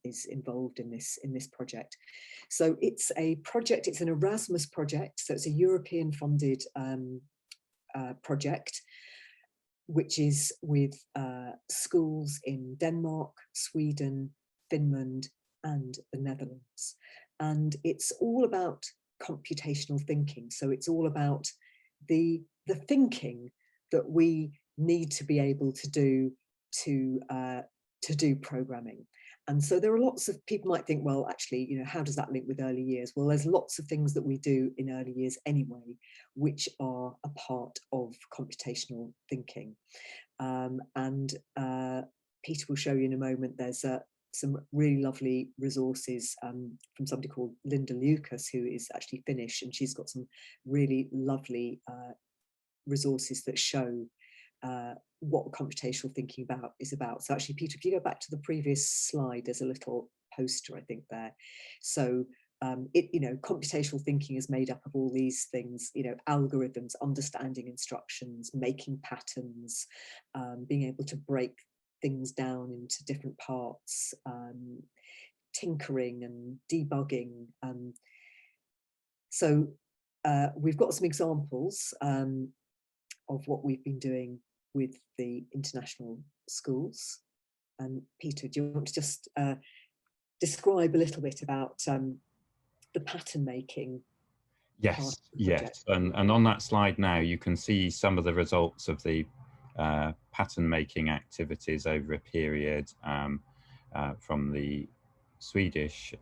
is involved in this project. So it's a project, it's an Erasmus project, so it's a European funded project, which is with schools in Denmark, Sweden, Finland and the Netherlands. And it's all about computational thinking. So it's all about the thinking that we need to be able to do programming. And so there are lots of people might think, well, actually, you know, how does that link with early years? Well, there's lots of things that we do in early years anyway, which are a part of computational thinking. And Peter will show you in a moment, there's some really lovely resources from somebody called Linda Lucas, who is actually Finnish, and she's got some really lovely resources that show what computational thinking is about. So actually, Peter, if you go back to the previous slide, there's a little poster, I think, there. So computational thinking is made up of all these things, algorithms, understanding instructions, making patterns, being able to break things down into different parts, tinkering and debugging. So we've got some examples of what we've been doing with the international schools. And Peter, do you want to just describe a little bit about the pattern making? Yes, yes. And on that slide now, you can see some of the results of the pattern making activities over a period from the Swedish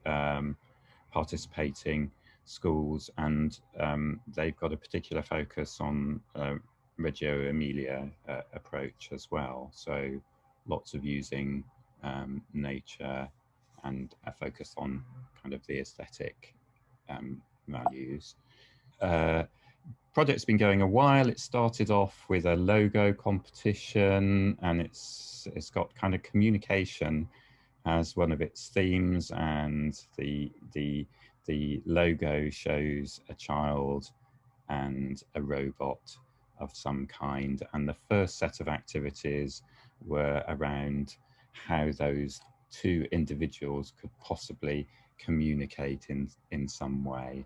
participating schools, and they've got a particular focus on Reggio Emilia approach as well. So lots of using nature and a focus on kind of the aesthetic values. Project's been going a while. It started off with a logo competition, and it's got kind of communication as one of its themes, and the logo shows a child and a robot of some kind, and the first set of activities were around how those two individuals could possibly communicate in some way.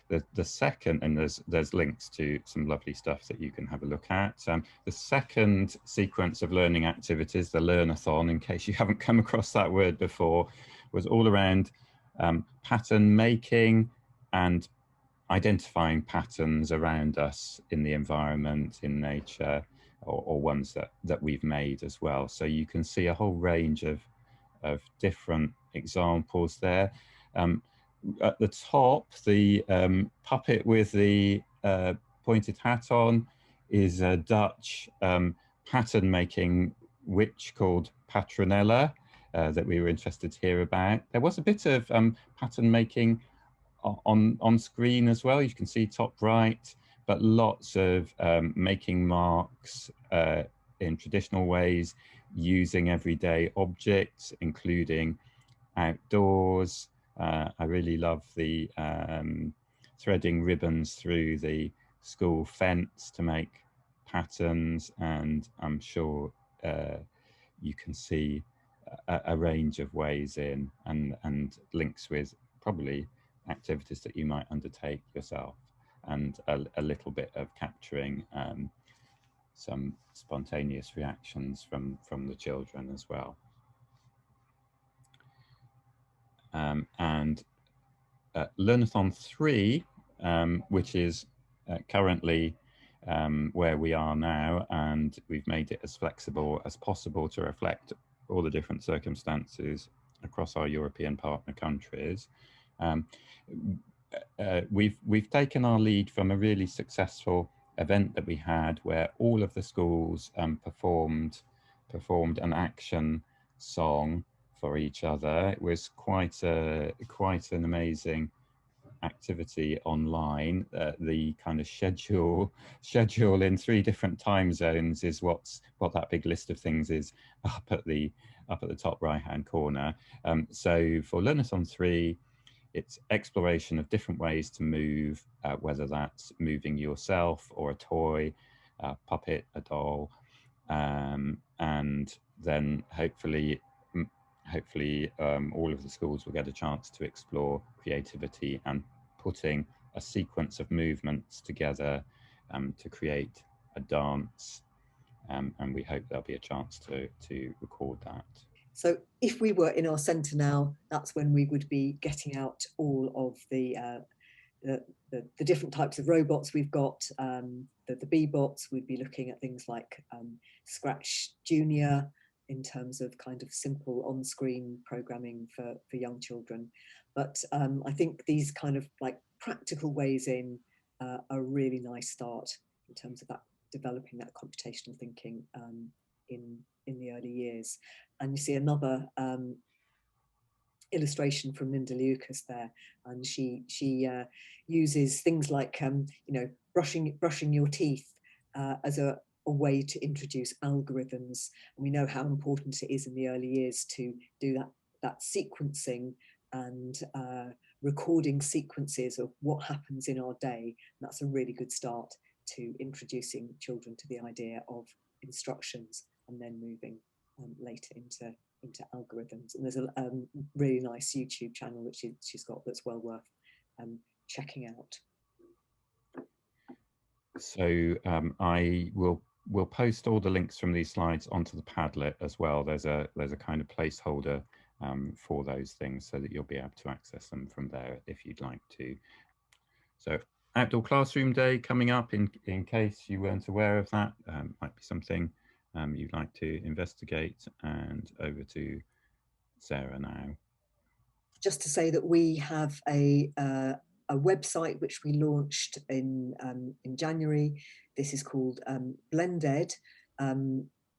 The second, and there's links to some lovely stuff that you can have a look at. The second sequence of learning activities, the Learnathon, in case you haven't come across that word before, was all around pattern making and identifying patterns around us in the environment, in nature, or ones that we've made as well. So you can see a whole range of different examples there. At the top, the puppet with the pointed hat on is a Dutch pattern making witch called Patronella that we were interested to hear about. There was a bit of pattern making on screen as well. You can see top right, but lots of making marks in traditional ways, using everyday objects, including outdoors. I really love the threading ribbons through the school fence to make patterns, and I'm sure you can see a range of ways in, and links with probably activities that you might undertake yourself, and a little bit of capturing some spontaneous reactions from the children as well. And Learnathon 3, which is currently where we are now, and we've made it as flexible as possible to reflect all the different circumstances across our European partner countries. We've taken our lead from a really successful event that we had, where all of the schools performed an action song for each other. It was quite an amazing activity online. The kind of schedule in 3 different time zones is what that big list of things is up at the top right hand corner. So for Learnathon 3, it's exploration of different ways to move, whether that's moving yourself or a toy, a puppet, a doll, and then hopefully all of the schools will get a chance to explore creativity and putting a sequence of movements together to create a dance, and we hope there'll be a chance to record that. So if we were in our centre now, that's when we would be getting out all of the different types of robots we've got. The B-bots, we'd be looking at things like Scratch Junior, in terms of kind of simple on-screen programming for young children. But I think these kind of like practical ways in are a really nice start in terms of that, developing that computational thinking in the early years. And you see another illustration from Linda Lucas there, and she uses things like brushing your teeth as a way to introduce algorithms. And we know how important it is in the early years to do that sequencing and recording sequences of what happens in our day. And that's a really good start to introducing children to the idea of instructions, and then moving later into algorithms. And there's a really nice YouTube channel which she's got that's well worth checking out. So I will post all the links from these slides onto the Padlet as well. There's a kind of placeholder for those things, so that you'll be able to access them from there if you'd like to. So Outdoor Classroom Day coming up, in case you weren't aware of that, might be something you'd like to investigate. And over to Sarah now. just to say that we have a website which we launched in January. This is called Blended,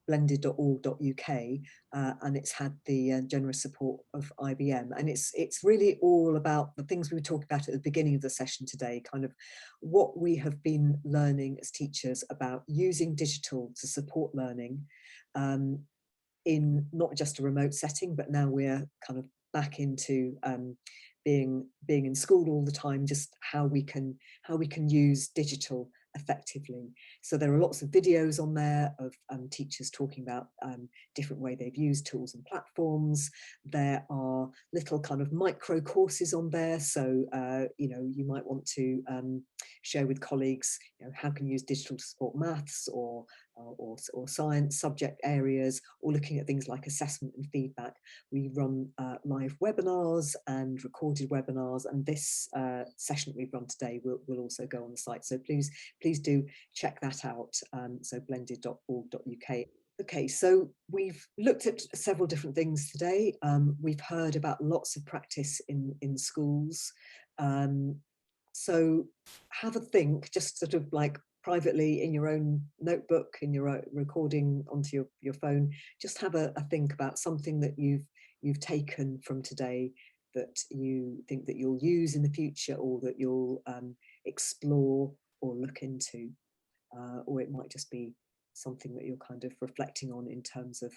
blended.org.uk, and it's had the generous support of IBM, and it's really all about the things we were talking about at the beginning of the session today, kind of what we have been learning as teachers about using digital to support learning in not just a remote setting, but now we're kind of back into being in school all the time, just how we can use digital effectively. So there are lots of videos on there of teachers talking about different way they've used tools and platforms. There are little kind of micro courses on there, so you know, you might want to share with colleagues, you know, how can you use digital to support maths or science subject areas, or looking at things like assessment and feedback. We run live webinars and recorded webinars, and this session that we've run today will also go on the site. So please do check that out. So blended.org.uk. Okay, so we've looked at several different things today. We've heard about lots of practice in schools. So have a think, just sort of like privately in your own notebook, in your recording onto your phone, just have a think about something that you've taken from today that you think that you'll use in the future, or that you'll explore or look into, or it might just be something that you're kind of reflecting on in terms of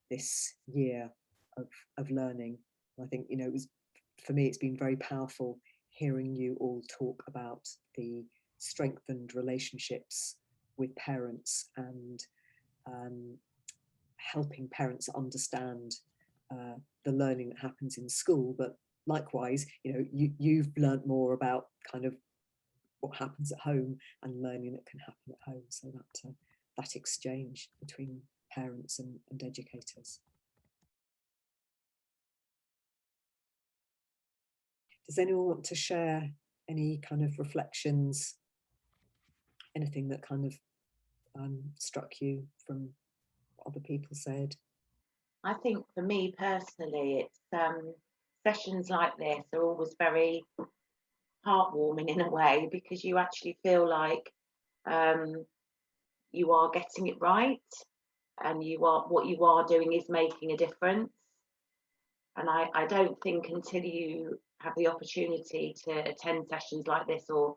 this year of learning. I think, you know, for me, it's been very powerful hearing you all talk about the strengthened relationships with parents and helping parents understand the learning that happens in school, but likewise, you know, you've learnt more about kind of what happens at home and learning that can happen at home. So that exchange between parents and educators. Does anyone want to share any kind of reflections, anything that kind of struck you from what other people said? I think for me personally, it's sessions like this are always very heartwarming in a way, because you actually feel like you are getting it right, and what you are doing is making a difference. And I don't think until you have the opportunity to attend sessions like this or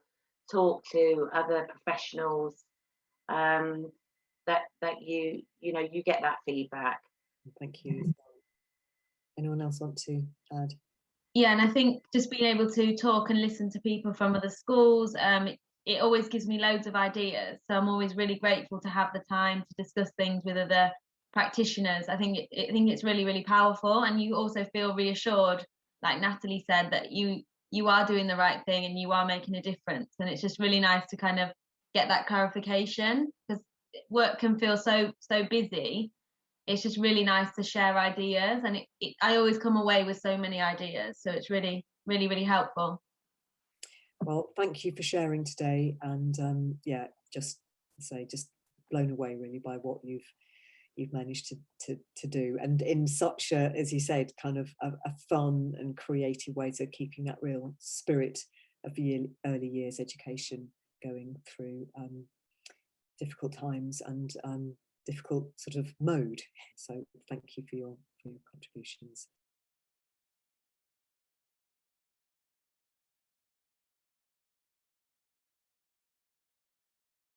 talk to other professionals that you know you get that feedback. Thank you. Anyone else want to add? Yeah, and I think just being able to talk and listen to people from other schools, it always gives me loads of ideas. So I'm always really grateful to have the time to discuss things with other practitioners. I think it's really, really powerful, and you also feel reassured, like Natalie said, that you are doing the right thing and you are making a difference. And it's just really nice to kind of get that clarification, because work can feel so busy. It's just really nice to share ideas, and I always come away with so many ideas, so it's really, really, really helpful. Well, thank you for sharing today, and yeah, just blown away really by what you've managed to do, and in such a, as you said, kind of a fun and creative way, so keeping that real spirit of the early years education going through difficult times and difficult sort of mode. So thank you for your contributions.